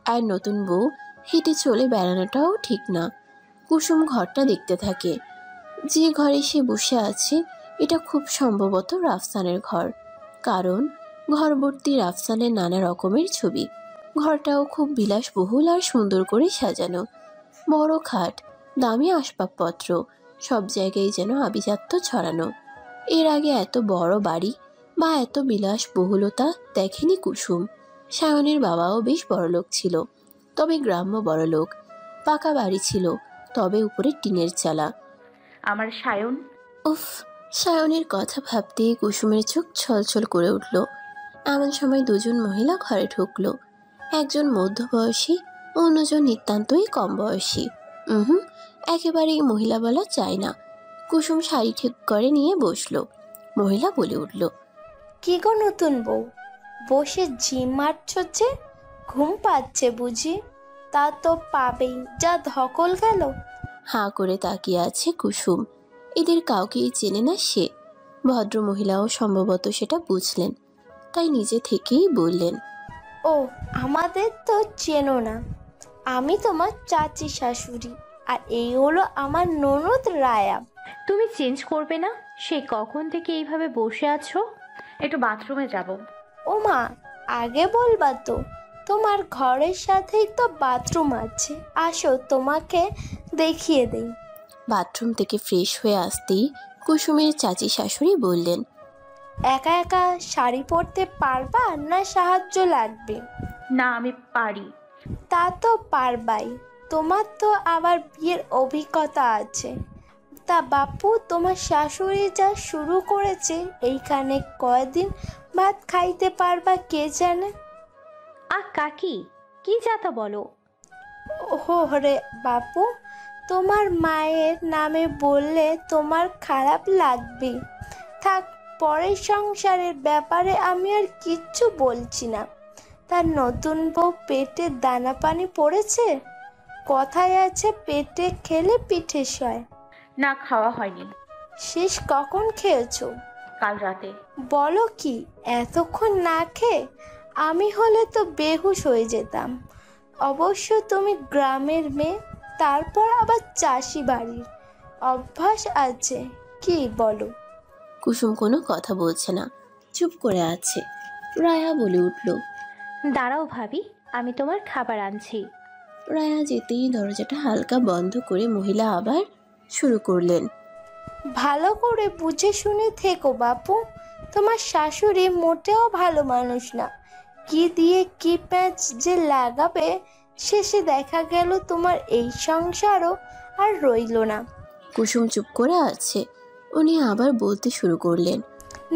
আর নতুন বউ হেঁটে চলে বেড়ানোটাও ঠিক না। কুসুম ঘরটা দেখতে থাকে। যে ঘরে সে বসে আছে এটা খুব সম্ভবত রাফসানের ঘর, কারণ ঘরভর্তি রাফসানের নানা রকমের ছবি। ঘরটাও খুব বিলাসবহুল আর সুন্দর করে সাজানো। বড় খাট, দামি আসবাবপত্র, সব জায়গায় যেন আভিজাত্য ছড়ানো। এর আগে এত বড় বাড়ি বা এত বিলাসবহুলতা দেখেনি কুসুম। সায়নের বাবাও বেশ বড়লোক ছিল, তবে গ্রাম্য বড়লোক। পাকা বাড়ি ছিল, তবে উপরে টিনের চালা। আমার সায়ন। উফ, সায়নের কথা ভাবতেই কুসুমের চোখ ছলছল করে উঠল। এমন সময় দুজন মহিলা ঘরে ঢুকলো। একজন মধ্যবয়সী, অন্যজন নিতান্তই কম বয়সী। একেবারেই মহিলা বলা যায় না। কুসুম শাড়ি ঠিক করে নিয়ে বসলো। মহিলা বলে উঠল, কি গো নতুন বউ, বসে জিম মারছ যে? ঘুম পাচ্ছে বুঝি? তা তো পাবেই, যা ধকল গেল। হাঁ করে তাকিয়ে আছে কুসুম। এদের কাউকেই চেনে না সে। ভদ্র মহিলাও সম্ভবত সেটা বুঝলেন, তাই নিজে থেকেই বললেন, ও, আমাদের তো চেনো না। আমি তোমার চাচি শাশুড়ি, আর এই হলো আমার ননদ রায়া। তুমি চেঞ্জ করবে না? সেই কখন থেকে এইভাবে বসে আছো? একটু বাথরুমে যাব। ও মা, আগে বলবা তো, তোমার ঘরের সাথেই তো বাথরুম আছে, আসো তোমাকে দেখিয়ে দেই। বাথরুম থেকে ফ্রেশ হয়ে আসতেই কুসুমের চাচি শাশুড়ি বললেন, একা একা শাড়ি পরতে পারবা না সাহায্য লাগবে? না, আমি পারি। তা তো পারবাই, তোমার তো আবার বিয়ের অভিজ্ঞতা আছে। তা বাপু, তোমার শাশুড়ি যা শুরু করেছে, এইখানে কয়দিন ভাত খাইতে পারবা কে জানে। কাকি, কি যাতা বলো? ওহো রে বাপু, তোমার মায়ের নামে বললে তোমার খারাপ লাগবে। থাক, পরের সংসারের ব্যাপারে আমি আর কিচ্ছু বলছি না। তার নতুন বউ পেটে দানা পানি পড়েছে? কথায় আছে, পেটে খেলে পিঠে সয়। না, খাওয়া হয়নি। শেষ কখন খেয়েছো? কাল রাতে। বলো কি, এতক্ষণ না খেয়ে? আমি হলে তো বেহুশ হয়ে যেতাম। অবশ্য তুমি গ্রামের মেয়ে, তারপর আবার চাষি বাড়ির, অভ্যাস আছে, কি বলো? কুসুম কোনো কথা বলছে না, চুপ করে আছে। রায়া বলে উঠল, দাঁড়াও ভাবি, আমি তোমার খাবার আনছি। রায়া যেতেই দরজাটা হালকা বন্ধ করে মহিলা আবার শুরু করলেন, ভালো করে বুঝে শুনে থেকো বাপু, তোমার শাশুড়ি মোটেও ভালো মানুষ না। কি দিয়ে কি প্যাঁচ যে লাগাবে, শেষে দেখা গেল তোমার এই সংসারও আর রইল না। কুসুম চুপ করে আছে। উনি আবার বলতে শুরু করলেন,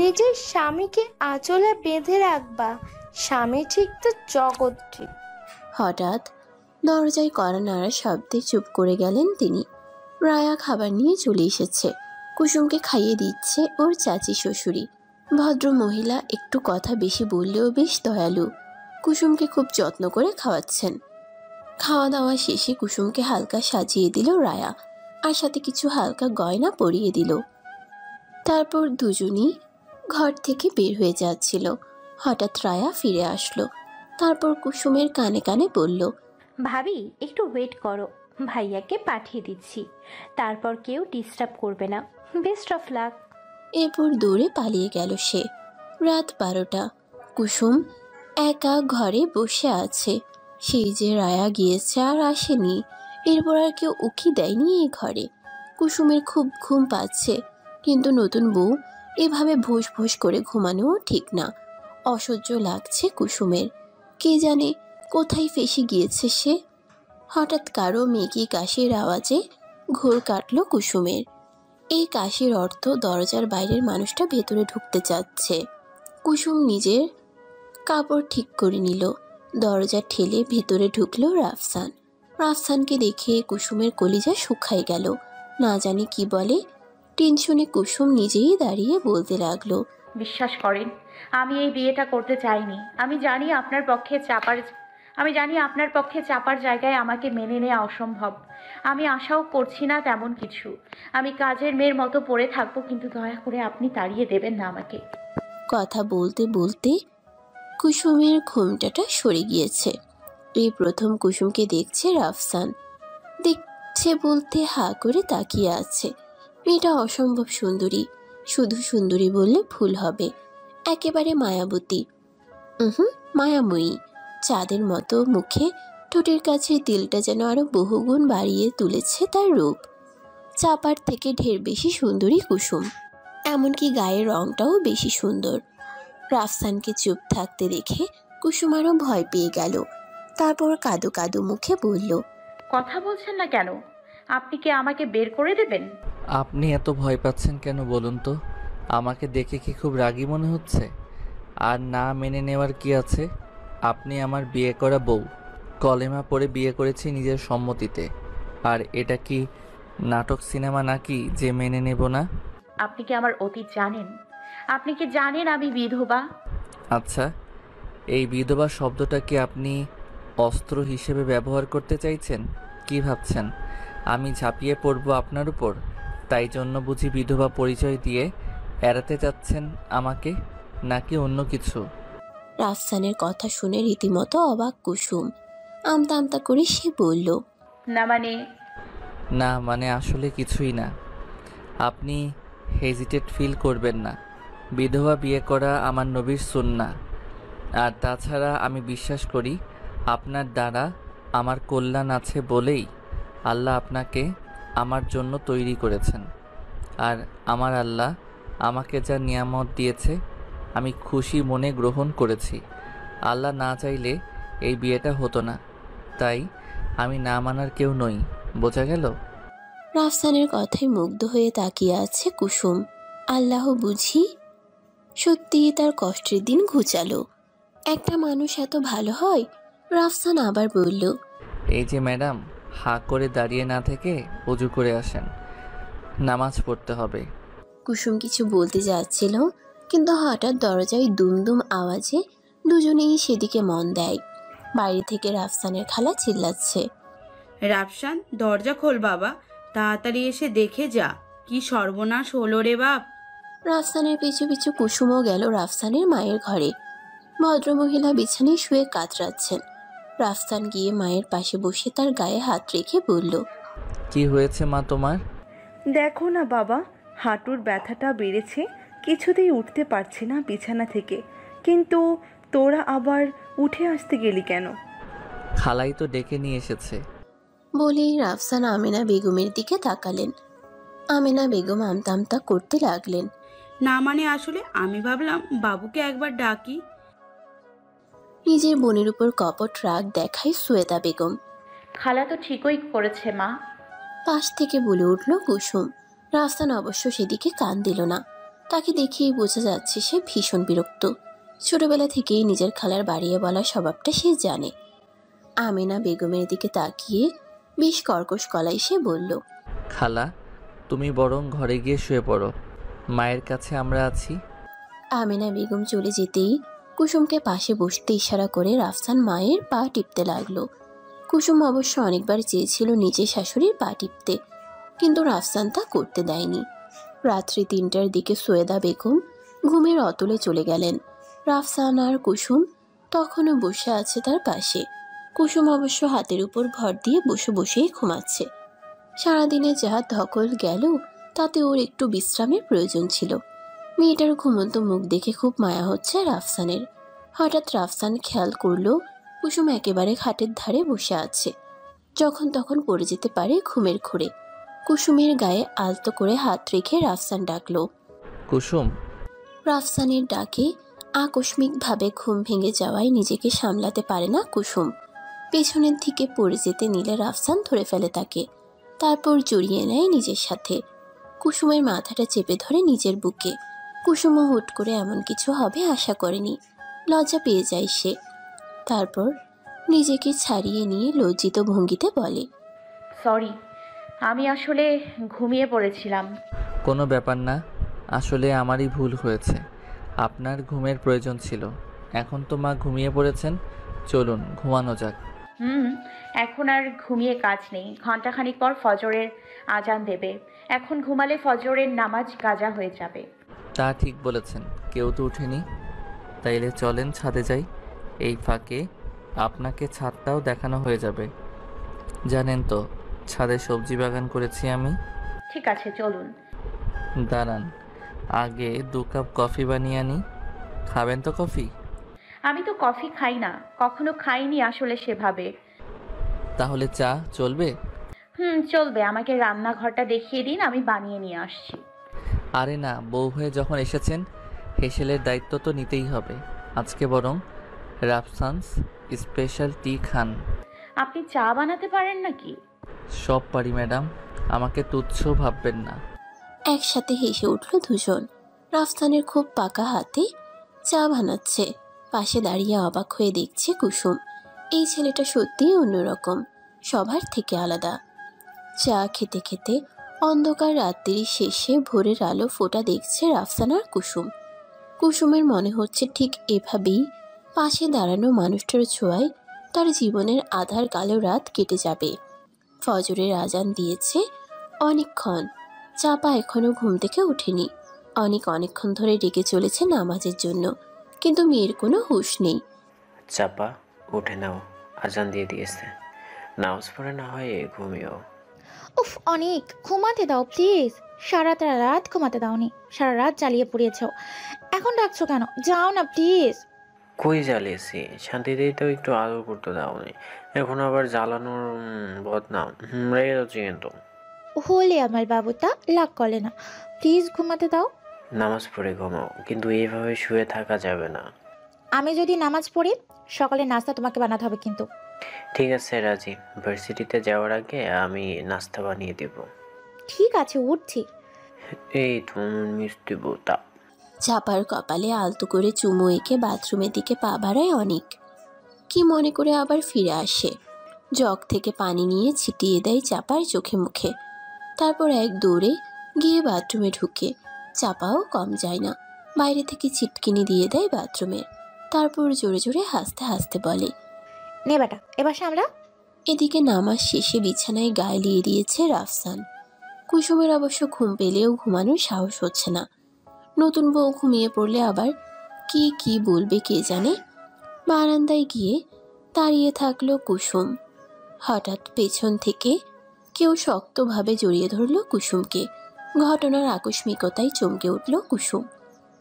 নিজের স্বামীকে আঁচলে বেঁধে রাখবা, স্বামী ঠিক তো জগৎ ঠিক। হঠাৎ দরজায় কড়া নাড়ার শব্দে চুপ করে গেলেন তিনি। রায়া খাবার নিয়ে চলে এসেছে। কুসুমকে খাইয়ে দিচ্ছে ওর চাচি শ্বশুরি। ভদ্র মহিলা একটু কথা বেশি বললেও বেশ দয়ালু। কুসুমকে খুব যত্ন করে খাওয়াচ্ছেন। খাওয়া দাওয়া শেষে কুসুমকে হালকা সাজিয়ে দিল রায়া, আর সাথে কিছু হালকা গয়না পরিয়ে দিল। তারপর দুজনই ঘর থেকে বের হয়ে যাচ্ছিল। হঠাৎ রায়া ফিরে আসলো। তারপর কুসুমের কানে কানে বলল, ভাবি, একটু ওয়েট করো, ভাইয়াকে পাঠিয়ে দিচ্ছি, তারপর কেউ ডিস্টার্ব করবে না। Best of luck. এরপর দৌড়ে পালিয়ে গেল সে। রাত 12টা। কুসুম একা ঘরে বসে আছে। সেই যে রায়া গিয়েছে আর আসেনি, এরপর আর কেউ উকি দেয়নি এই ঘরে। কুসুমের খুব ঘুম পাচ্ছে, কিন্তু নতুন বউ এভাবে ভোস ভোস করে ঘুমানোও ঠিক না। অসহ্য লাগছে কুসুমের। কে জানে কোথায় ফেসে গিয়েছে সে। হঠাৎ কারো মেকি কাশির আওয়াজে ঘোর কাটল কুসুমের। এই কাশির অর্থ দরজার বাইরের মানুষটা ভেতরে ঢুকতে চাচ্ছে। কুসুম নিজের কাপড় ঠিক করে নিল। দরজা ঠেলে ভেতরে ঢুকলো রাফসান। রাফসানকে দেখে কুসুমের কলিজা শুকায় গেল। না জানি কি বলে। টেনশনে কুসুম নিজেই দাঁড়িয়ে বলতে লাগলো, বিশ্বাস করেন, আমি এই বিয়েটা করতে চাইনি। আমি জানি আপনার পক্ষে চাপার জায়গায় আমাকে মেনে নেওয়া অসম্ভব। আমি আশাও করছি না তেমন কিছু। আমি কাজের মেয়ের মতো পড়ে থাকবো, কিন্তু দয়া করে আপনি তাড়িয়ে দেবেন না আমাকে। কথা বলতে বলতে কুসুমের ঘুমটাটা সরে গিয়েছে। এই প্রথম কুসুমকে দেখছে রাফসান। দেখছে বলতে হা করে তাকিয়ে আছে। মেয়েটা অসম্ভব সুন্দরী। শুধু সুন্দরী বললে ভুল হবে, একেবারে মায়াবতী। মায়াময়ী। চাঁদের মতো মুখে, ঠোঁটের কাছে তিলটা যেন আরো বহুগুণ বাড়িয়ে তুলেছে তার রূপ। চাপার থেকে ঢের বেশি সুন্দরী কুসুম। এমনকি গায়ের রংটাও বেশি সুন্দর। রাফসানকে চুপ থাকতে দেখে কুসুম আরও ভয় পেয়ে গেল। তারপর কাদো কাদো মুখে বলল, কথা বলছেন না কেন? আপনি কি আমাকে বের করে দেবেন? আপনি এত ভয় পাচ্ছেন কেন বলুন তো? আমাকে দেখে কি খুব রাগী মনে হচ্ছে? আর না মেনে নেওয়ার কি আছে? আপনি আমার বিয়ে করা বউ। কলেমা পড়ে বিয়ে করেছি নিজের সম্মতিতে। আর এটা কি নাটক সিনেমা নাকি যে মেনে নেব না? আপনি কি আমার অতীত জানেন? আপনি কি জানেন আমি বিধবা? আচ্ছা, এই বিধবা শব্দটা কি আপনি অস্ত্র হিসেবে ব্যবহার করতে চাইছেন? কি ভাবছেন আমি ঝাঁপিয়ে পড়ব আপনার উপর? তাই জন্য বুঝি বিধবা পরিচয় দিয়ে এড়াতে চাচ্ছেন আমাকে, নাকি অন্য কিছু? রাফসানের কথা শুনে রীতিমতো অবাক কুসুম। আমতা আমতা করে সে বলল, না মানে আসলে কিছুই না। আপনি হেজিটেট ফিল করবেন না। বিধবা বিয়ে করা আমার নবীর সুন্নাহ। আর তাছাড়া আমি বিশ্বাস করি আপনার দ্বারা আমার কল্যাণ আছে বলেই আল্লাহ আপনাকে আমার জন্য তৈরি করেছেন। আর আমার আল্লাহ আমাকে যা নিয়ামত দিয়েছে আমি খুশি মনে গ্রহণ করেছি। আল্লাহ না চাইলে এই বিয়েটা হতো না, তাই আমি না মানার কেউ নই। বোঝা গেল? রাফসানের কথায় মুগ্ধ হয়ে তাকিয়ে আছে কুসুম। আল্লাহ বুঝি সত্যিই তার কষ্টের দিন ঘুচালো। একটা মানুষ এত ভালো হয়? রাফসান আবার বলল, এই যে ম্যাডাম, হাঁ করে দাঁড়িয়ে না থেকে অজু করে আসেন, নামাজ পড়তে হবে। কুসুম কিছু বলতে যাচ্ছিল, কিন্তু হঠাৎ দরজায় দুমদুম আওয়াজে দুজনেই সেদিকে মন দেয়। বাইরে থেকে রাফসানের খালা চিল্লাচ্ছে, রাফসান, দরজা খোল বাবা, তাড়াতাড়ি এসে দেখে যা, কি সর্বনাশ হলো রে বাপ। রাফসানের পিছু পিছু কুসুমও গেল রাফসানের মায়ের ঘরে। ভদ্রমহিলা বিছানায় শুয়ে কাতরাচ্ছেন। রাফসান গিয়ে মায়ের পাশে বসে তার গায়ে হাত রেখে বলল, কি হয়েছে মা তোমার? দেখো না বাবা, হাঁটুর ব্যথাটা বেড়েছে, কিছুতেই উঠতে পারছি না বিছানা থেকে। কিন্তু তোরা আবার উঠে আসতে গেলি কেন? খালাই তো ডেকে নিয়ে এসেছে। বলেই রাফসান আমেনা বেগমের দিকে তাকালেন। আমেনা বেগম আমতা আমতা করতে লাগলেন, না মানে আসলে আমি ভাবলাম বাবুকে একবার ডাকি। নিজের বোনের উপর কপট রাগ দেখায় সুয়েদা বেগম। খালা তো ঠিকই করেছে মা। পাশ থেকে বলে উঠল কুসুম। রাফসান অবশ্য সেদিকে কান দিল না। তাকে দেখেই বোঝা যাচ্ছে সে ভীষণ বিরক্ত। ছোটবেলা থেকেই নিজের খালার বাড়িয়ে বলা স্বভাবটা সে জানে। আমেনা বেগমের দিকে তাকিয়ে বেশ কর্কশ গলায় সে বলল, খালা, তুমি বরং ঘরে গিয়ে শুয়ে পড়ো, মায়ের কাছে আমরা আছি। আমেনা বেগম চলে যেতেই কুসুমকে পাশে বসতে ইশারা করে রাফসান মায়ের পা টিপতে লাগলো। কুসুম অবশ্য অনেকবার চেয়েছিল নিজের শাশুড়ির পা টিপতে, কিন্তু রাফসান তা করতে দেয়নি। রাত্রি 3টার দিকে সৈয়দা বেগম ঘুমের অতলে চলে গেলেন। রাফসান আর কুসুম তখনও বসে আছে তার পাশে। কুসুম অবশ্য হাতের উপর ভর দিয়ে বসে বসেই ঘুমাচ্ছে। সারাদিনে যা ধকল গেল তাতে ওর একটু বিশ্রামের প্রয়োজন ছিল। মেয়েটার ঘুমন্ত মুখ দেখে খুব মায়া হচ্ছে রাফসানের। হঠাৎ রাফসান খেয়াল করলো কুসুম একেবারে খাটের ধারে বসে আছে, যখন তখন পড়ে যেতে পারে ঘুমের ঘোরে। কুসুমের গায়ে আলতো করে হাত রেখে রাফসান ডাকলো, কুসুম। রাফসানের ডাকে আকস্মিকভাবে ঘুম ভেঙে যাওয়ায় নিজেকে সামলাতে পারে না কুসুম। পেছনের দিকে পড়ে যেতে নিলে রাফসান ধরে ফেলে তাকে, তারপর জড়িয়ে নেয় নিজের সাথে। কুসুমের মাথাটা চেপে ধরে নিজের বুকে। কুসুমও হুট করে এমন কিছু হবে আশা করেনি। লজ্জা পেয়ে যায় সে। তারপর নিজেকে ছাড়িয়ে নিয়ে লজ্জিত ভঙ্গিতে বলে, সরি, আমি আসলে ঘুমিয়ে পড়েছিলাম। কোনো ব্যাপার না, আসলে আমারই ভুল হয়েছে। আপনার ঘুমের প্রয়োজন ছিল। এখন তো মা ঘুমিয়ে পড়েছেন, চলুন ঘুমানো যাক। এখন আর ঘুমিয়ে কাজ নেই। ঘন্টাখানিক পর ফজরের আজান দেবে। এখন ঘুমালে ফজরের নামাজ কাজা হয়ে যাবে। তা ঠিক বলেছেন, কেউ তো উঠেনি। তাইলে চলেন ছাদে যাই, এই ফাঁকে আপনাকে ছাদটাও দেখানো হয়ে যাবে। জানেন তো ছাদে সবজি বাগান করেছি আমি। ঠিক আছে, চলুন। দাঁড়ান, আগে 2 কাপ কফি বানিয়ে আনি। খাবেন তো কফি? আমি তো কফি খাই না, কখনো খাইনি আসলে সেভাবে। তাহলে চা চলবে? চলবে। আমাকে রান্নাঘরটা দেখিয়ে দিন, আমি বানিয়ে নিয়ে আসছি। আরে না, বউ হয়ে যখন এসেছেন হেসেলের দায়িত্ব তো নিতেই হবে। আজকে বরং রাফসানস স্পেশাল টি খান। আপনি চা বানাতে পারেন নাকি? সব পারি ম্যাডাম, আমাকে তুচ্ছ ভাববেন না। একসাথে হেসে উঠল দুজন। রাফসানের খুব পাকা হাতে চা বানাচ্ছে। পাশে দাঁড়িয়ে অবাক হয়ে দেখছে কুসুম। এই ছেলেটা সত্যিই অন্যরকম, সবার থেকে আলাদা। চা খেতে খেতে অন্ধকার রাত্রির শেষে ভোরের আলো ফোটা দেখছে রাফসান আর কুসুম। কুসুমের মনে হচ্ছে ঠিক এভাবেই পাশে দাঁড়ানো মানুষটার ছোঁয়ায় তার জীবনের আধার কালো রাত কেটে যাবে। ফজরের আজান দিয়েছে অনেকক্ষণ। চাপা এখনো ঘুম থেকে ওঠেনি। অনেকক্ষণ ধরে ডেকে চলেছে নামাজের জন্য, কিন্তু মেয়ের কোনো হুঁশ নেই। চাপা, উঠে নাও, আজান দিয়ে দিয়েছে, নামাজ পড়ে না হয় ঘুমিও। উফ অনেক, ঘুমাতে দাও প্লিজ। সারা রাত ঘুমাতে দাওনি, সারা রাত জ্বালিয়ে পুড়িয়েছ, এখন ডাকছো কেন? যাও না প্লিজ। কই জ্বালিয়েছি, শান্তিতেই তো একটু আদর করতে দাওনি, এখন আবার জ্বালানোর বদনাম। রেগে যাচ্ছি কিন্তু। হলে আমার বাবুটা লাগ করে না, প্লিজ ঘুমাতে দাও। নামাজ পড়ে ঘুমাও, কিন্তু এইভাবে শুয়ে থাকা যাবে না। আমি যদি নামাজ পড়ি, সকালে নাস্তা তোমাকে বানাতে হবে কিন্তু। ঠিক আছে রাজি, ভার্সিটিতে যাওয়ার আগে আমি নাস্তা বানিয়ে দেব। ঠিক আছে, উঠছি। এই তোমার মিষ্টি বোতা। চাপার কপালে আলতো করে চুমু এঁকে বাথরুমের দিকে পা বাড়ায় অনেক। কি মনে করে আবার ফিরে আসে, জগ থেকে পানি নিয়ে ছিটিয়ে দেয় চাপার চোখে মুখে। তারপর এক দৌড়ে গিয়ে বাথরুমে ঢুকে। চাপাও কম যায় না, বাইরে থেকে ছিটকিনি দিয়ে দেয় বাথরুমের। তারপর জোরে জোরে হাসতে হাসতে বলে, নে বেটা, এবার সামলা। এদিকে নামাজ শেষে বিছানায় গায়ে লিয়ে দিয়েছে রাফসান। কুসুমের অবশ্য ঘুম পেলেও ঘুমানোর সাহস হচ্ছে না। নতুন বউ ঘুমিয়ে পড়লে আবার কি বলবে কে জানে। বারান্দায় গিয়ে দাঁড়িয়ে থাকলো কুসুম। হঠাৎ পেছন থেকে কেউ শক্তভাবে জড়িয়ে ধরল কুসুমকে। ঘটনার আকস্মিকতায় চমকে উঠল কুসুম।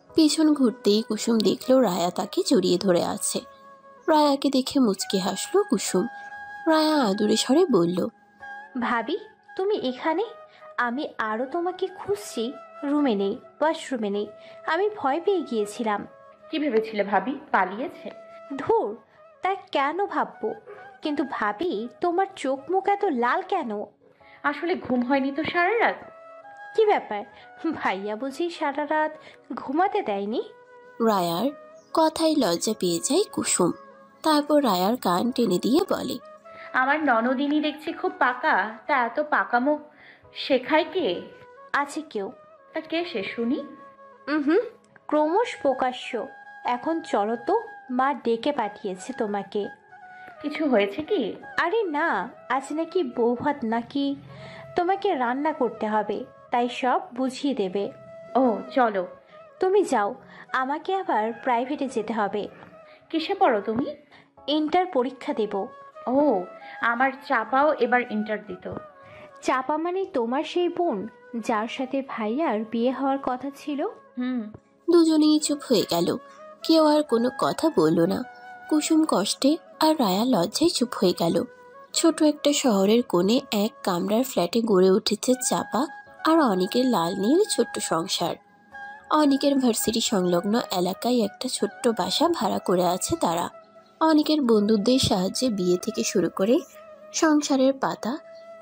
পেছন ঘুরতেই কুসুম দেখল রায়া তাকে জড়িয়ে ধরে আছে। রায়াকে দেখে মুচকে হাসল কুসুম। রায়া আদুরে স্বরে বলল, ভাবি তুমি এখানে? আমি আরও তোমাকে খুঁজছি, রুমে নেই, ওয়াশরুমে নেই। আমি ভয় পেয়ে গিয়েছিলাম। কি ভেবেছিলে ভাবি পালিয়েছে? ধুর, তা কেন ভাববো? কিন্তু ভাবি তোমার চোখ মুখ এত লাল কেন? আসলে ঘুম হয়নি তো সারা রাত। কি ব্যাপার, ভাইয়া বুঝি সারা রাত ঘুমাতে দেয়নি? রায়ার কথায় লজ্জা পেয়ে যায় কুসুম। তারপর রায়ার কান টেনে দিয়ে বলে, আমার ননদিনী দেখছি খুব পাকা, তা এত পাকামো শেখায় কে? আছে কেউ। তা কে সে শুনি? ক্রমশ প্রকাশ্য। এখন চলো তো, মা ডেকে পাঠিয়েছে তোমাকে। কিছু হয়েছে কি? আরে না, আজ নাকি বউ ভাত, নাকি তোমাকে রান্না করতে হবে, তাই সব বুঝিয়ে দেবে। ও চলো। তুমি যাও, আমাকে আবার প্রাইভেটে যেতে হবে। কিসে পড়ো তুমি? ইন্টার পরীক্ষা দেব। ও, আমার চাপাও এবার ইন্টার দিত। চাপা মানে তোমার সেই বোন যার সাথে ভাইয়ার বিয়ে হওয়ার কথা ছিল? দুজনেই চুপ হয়ে গেল। কেউ আর কোনো কথা বলল না। কুসুম কষ্টে আর রায়া লজ্জায় চুপ হয়ে গেল। ছোট একটা শহরের কোণে এক কামরার ফ্ল্যাটে গড়ে উঠেছে চাপা আর অনেকের লাল নীল ছোট্ট সংসার। অনেকের ভার্সিটি সংলগ্ন এলাকায় একটা ছোট্ট বাসা ভাড়া করে আছে তারা। অনেকের বন্ধুদের সাহায্যে বিয়ে থেকে শুরু করে সংসারের পাতা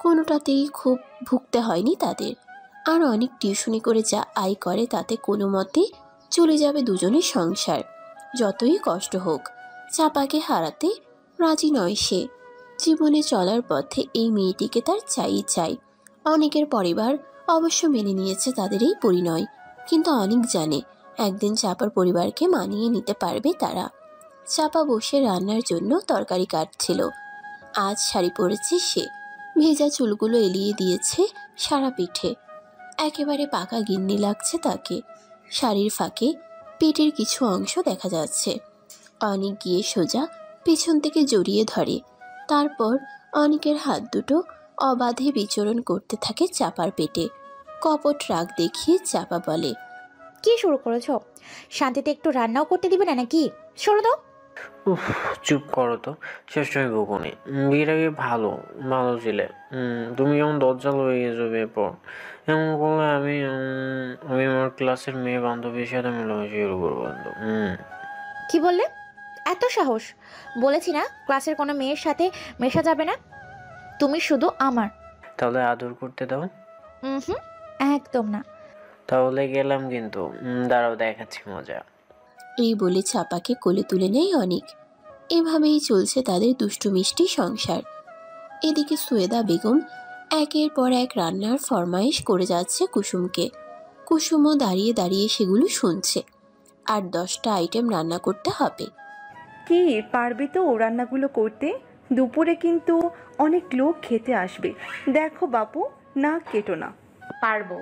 কোনোটাতেই খুব ভুগতে হয়নি তাদের। আর অনেক টিউশনি করে যা আয় করে তাতে কোনো মতে চলে যাবে দুজনের সংসার, যতই কষ্ট হোক। চাপাকে হারাতে রাজি নয় সে। জীবনে চলার পথে এই মেয়েটিকে তার চাই। অনেকের পরিবার অবশ্য মেনে নিয়েছে তাদের এই পরিণয়, কিন্তু অনেক জানে একদিন চাপার পরিবারকে মানিয়ে নিতে পারবে তারা। চাপা বসে রান্নার জন্য তরকারি কাটছিল। আজ শাড়ি পরেছে সে। ভেজা চুলগুলো এলিয়ে দিয়েছে সারা পিঠে। একেবারে পাকা গিন্নি লাগছে তাকে। শাড়ির ফাঁকে পেটের কিছু অংশ দেখা যাচ্ছে। অনেক গিয়ে সোজা পেছন থেকে জড়িয়ে ধরে। তারপর অনেকের হাত দুটো অবাধে বিচরণ করতে থাকে চাপার পেটে। কপট রাগ দেখিয়ে চাপা বলে, কি শুরু করেছো? শান্তিতে একটু রান্নাও করতে দিবে না নাকি? সরে দাও। উফ, চুপ করো তো, শেষ হয়ে বকুনি। বিয়ের আগে ভালো ছিলে, তুমি যেমন দরজা হয়ে গেছো বিয়ের পর। এমন করলে আমি আমার ক্লাসের মেয়ে বান্ধবীর সাথে মেলামেশা শুরু করবো। কি বললে? এত সাহস? বলেছি না ক্লাসের কোনো মেয়ের সাথে মেশা যাবে না। তুমি শুধু আমার। তাহলে আদর করতে দাও। একদম না। তাহলে গেলাম কিন্তু, দাঁড়াও দেখাচ্ছি মজা। এই বলে চাপাকে কোলে তুলে নেয় অনেক। এভাবেই চলছে তাদের দুষ্টু মিষ্টি সংসার। এদিকে সুয়েদা বেগম একের পর এক রান্নার ফরমায়েশ করে যাচ্ছে কুসুমকে। কুসুমও দাঁড়িয়ে দাঁড়িয়ে সেগুলো শুনছে। আর 10টা আইটেম রান্না করতে হবে। কি পারবে তো রান্নাগুলো করতে? দুপুরে কিন্তু অনেক লোক খেতে আসবে। দেখো বাপু, না কেটো না। পারবো।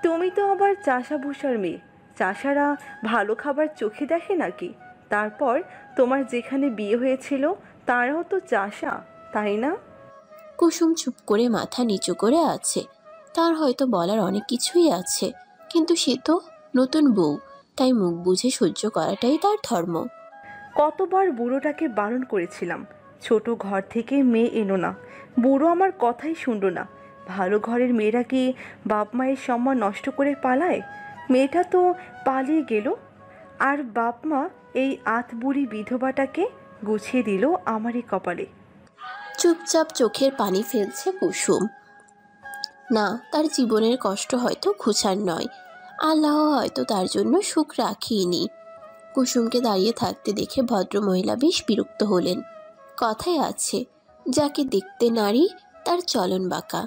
তুমি তো আবার চাষা ভূষার মেয়ে। চাষারা ভালো খাবার চোখে দেখে নাকি? তারপর তোমার যেখানে বিয়ে হয়েছিল তারাও তো চাষা, তাই না? কুসুম চুপ করে মাথা নিচু করে আছে। তার হয়তো বলার অনেক কিছুই আছে, কিন্তু সে তো নতুন বউ, তাই মুখ বুঝে সহ্য করাটাই তার ধর্ম। কতবার বুড়োটাকে বারণ করেছিলাম, ছোট ঘর থেকে মেয়ে এনো না। বুড়ো আমার কথাই শুনলো না। ভালো ঘরের মেয়েরা কি বাপ মায়ের সম্মান নষ্ট করে পালায়? মেয়েটা তো পালিয়ে গেল, আর বাপ মা এই বুড়ি বিধবাটাকে গুছিয়ে দিল আমারই কপালে। চুপচাপ চোখের পানি ফেলছে কুসুম। না, তার জীবনের কষ্ট হয়তো ঘুচার নয়, আল্লাহ হয়তো তার জন্য সুখ রাখিনি। কুসুমকে দাঁড়িয়ে থাকতে দেখে ভদ্রমহিলা বেশ বিরক্ত হলেন। কথায় আছে, যাকে দেখতে নারী তার চলন বাঁকা।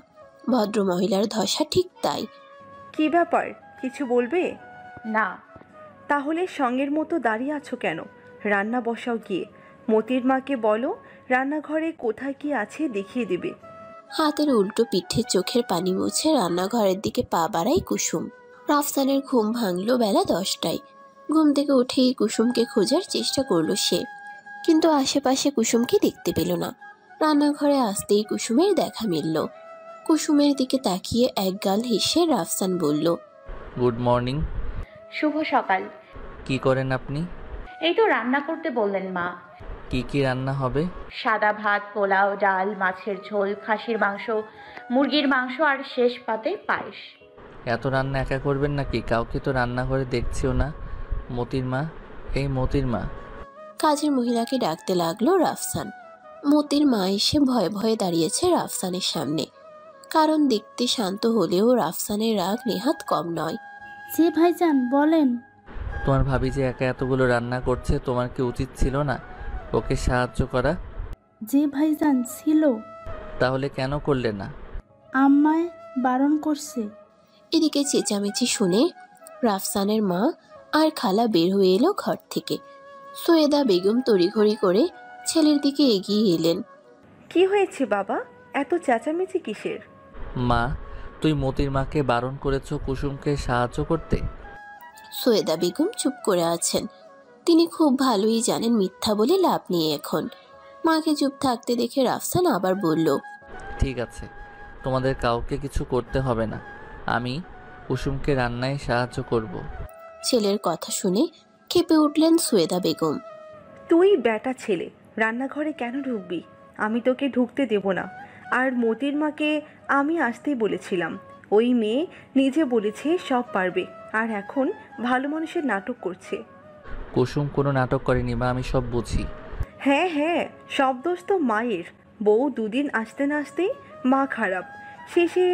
ভদ্রমহিলার ধসা ঠিক তাই। কি ব্যাপার, কিছু বলবে? না। তাহলে সঙ্গের মতো দাঁড়িয়ে আছো কেন? রান্না বসাও গিয়ে। মতির মাকে বলো রান্নাঘরে কোথায় কি আছে দেখিয়ে দেবে। হাতের উল্টো পিঠে চোখের পানি মুছে রান্নাঘরের দিকে পা বাড়ায় কুসুম। রাফসানের ঘুম ভাঙল বেলা 10টায়। ঘুম থেকে উঠেই কুসুমকে খোঁজার চেষ্টা করলো সে, কিন্তু আশেপাশে কুসুমকে দেখতে পেল না। রান্নাঘরে আসতেই কুসুমের দেখা মিলল। কুসুমের দিকে তাকিয়ে এক গাল হেসে রাফসান বলল, গুড মর্নিং। শুভ সকাল। কি করেন আপনি? এই তো রান্না করতে বললেন মা। কি কি রান্না হবে? সাদা ভাত, পোলাও, ডাল, মাছের ঝোল, খাসির মাংস, মুরগির মাংস আর শেষ পাতে পায়েস। এত রান্না একা করবেন নাকি? কাউকে তো রান্নাঘরে দেখছিও না। মতির মা, এই মতির মা। কাজের মহিলাকে ডাকতে লাগলো রাফসান। মতির মা এসে ভয়ে ভয়ে দাঁড়িয়েছে রাফসানের সামনে, কারণ দেখতে শান্ত হলেও রাফসানের রাগ নেহাত কম নয়। জি ভাইজান, বলেন। তোমার ভাবি যে একা এতগুলো রান্না করছে, তোমার কি উচিত ছিল না ওকে সাহায্য করা? জি ভাইজান, ছিল। তাহলে কেন করলে না? আম্মায় বারণ করছে। এদিকে চেঁচামেচি শুনে রাফসানের মা আর খালা বের হয়ে এলো ঘর থেকে। সৈয়দা বেগম তড়িঘড়ি করে ছেলের দিকে এগিয়ে এলেন। কি হয়েছে বাবা, এত চেঁচামেচি কিসের? মা, তুই মতির মাকে বারণ করেছো কুসুমকে সাহায্য করতে। সৈয়দা বেগম চুপ করে আছেন। তিনি খুব ভালোই জানেন মিথ্যা বলে লাভ নেই এখন। মাকে চুপ থাকতে দেখে রাফসান আবার বলল, ঠিক আছে, তোমাদের কাউকে কিছু করতে হবে না, আমি কুসুমকে রান্নায় সাহায্য করব। ছেলের কথা শুনে ক্ষেপে উঠলেন সৈয়দা বেগম। তুই বেটা ছেলে, রান্নাঘরে কেন ঢুকবি? আমি তোকে ঢুকতে দেব না। আর মতির মাকে আমি আসতেই বলেছিলাম, ওই মেয়ে নিজে বলেছে সব পারবে, আর এখন ভালো মানুষের নাটক করছে। কুসুম কোনো নাটক করেনি মা, আমি সব বুঝি। হ্যাঁ হ্যাঁ, সব দোষ তো মায়ের। বউ দুদিন আসতে না আসতেই মা খারাপ, শেষে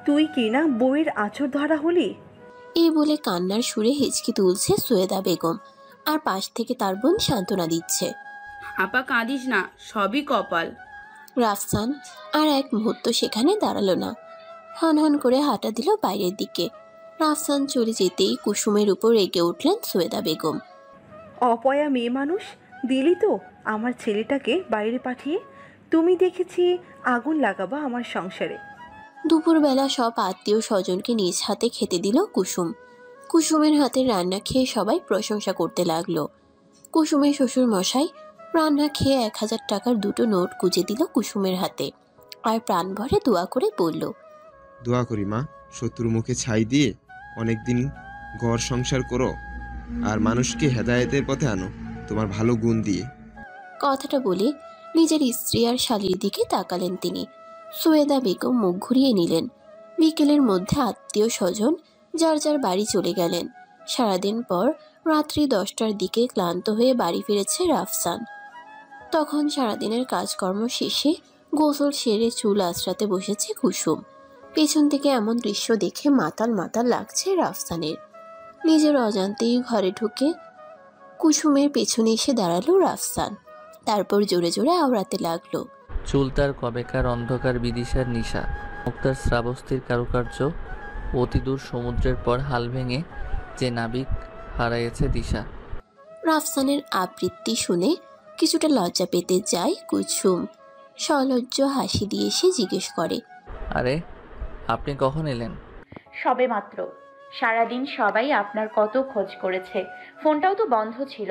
তুই কি না বউয়ের আঁচড় ধরা হলি? এই বলে কান্নার সুরে হিচকি তুলছে সৈয়দা বেগম, আর পাশ থেকে তার বোন সান্ত্বনা দিচ্ছে। আপা কাঁদিস না, সবই কপাল। রাফসান আর এক মুহূর্ত সেখানে দাঁড়ালো না, হন হন করে হাঁটা দিল বাইরের দিকে। রাফসান চলে যেতেই কুসুমের উপর রেগে উঠলেন সৈয়দা বেগম। অপয়া মেয়ে মানুষ, দিলি তো আমার ছেলেটাকে বাইরে পাঠিয়ে। তুমি দেখেছি আগুন লাগাবা আমার সংসারে। দুপুরবেলা সব আত্মীয় স্বজনকে নিজ হাতে খেতে দিল কুসুম। কুসুমের হাতের রান্না খেয়ে সবাই প্রশংসা করতে লাগলো। কুসুমের শ্বশুর মশাই রান্না খেয়ে 1000 টাকার 2টো নোট গুজে দিল কুসুমের হাতে, আর প্রাণ ভরে দোয়া করে বলল, দোয়া করি মা, শত্রু মুখে ছাই দিয়ে অনেকদিন ঘর সংসার করো, আর মানুষকে হেদায়েতের পথে আনো তোমার ভালো গুণ দিয়ে। কথাটা বলে নিজের স্ত্রী আর শালীর দিকে তাকালেন তিনি। সৈয়দা বেগম মুখ ঘুরিয়ে নিলেন। বিকেলের মধ্যে আত্মীয় স্বজন যার যার বাড়ি চলে গেলেন। সারাদিন পর রাত্রি 10টার দিকে ক্লান্ত হয়ে বাড়ি ফিরেছে রাফসান। তখন সারাদিনের কাজকর্ম শেষে গোসল সেরে চুল আঁচড়াতে বসেছে কুসুম। পেছন থেকে এমন দৃশ্য দেখে মাতাল মাতাল লাগছে রাফসানের। নিজের অজান্তেই ঘরে ঢুকে কুসুমের পেছনে এসে দাঁড়ালো রাফসান, তারপর জোরে জোরে আওড়াতে লাগলো, চুল তার কবেকার অন্ধকার বিদিশার নিশা, মুক্তার শ্রাবস্তির কারুকার্য, অতিদূর সমুদ্রের পর হাল ভেঙে যে নাবিক হারাইয়েছে দিশা। রাফসানের আবৃত্তি শুনে কিছুটা লজ্জা পেতে যায় কুসুম। সলজ্জ হাসি দিয়ে সে জিজ্ঞেস করে, আরে আপনি কখন এলেন? সবে মাত্র। সারাদিন সবাই আপনার কত খোঁজ করেছে, ফোনটাও তো বন্ধ ছিল।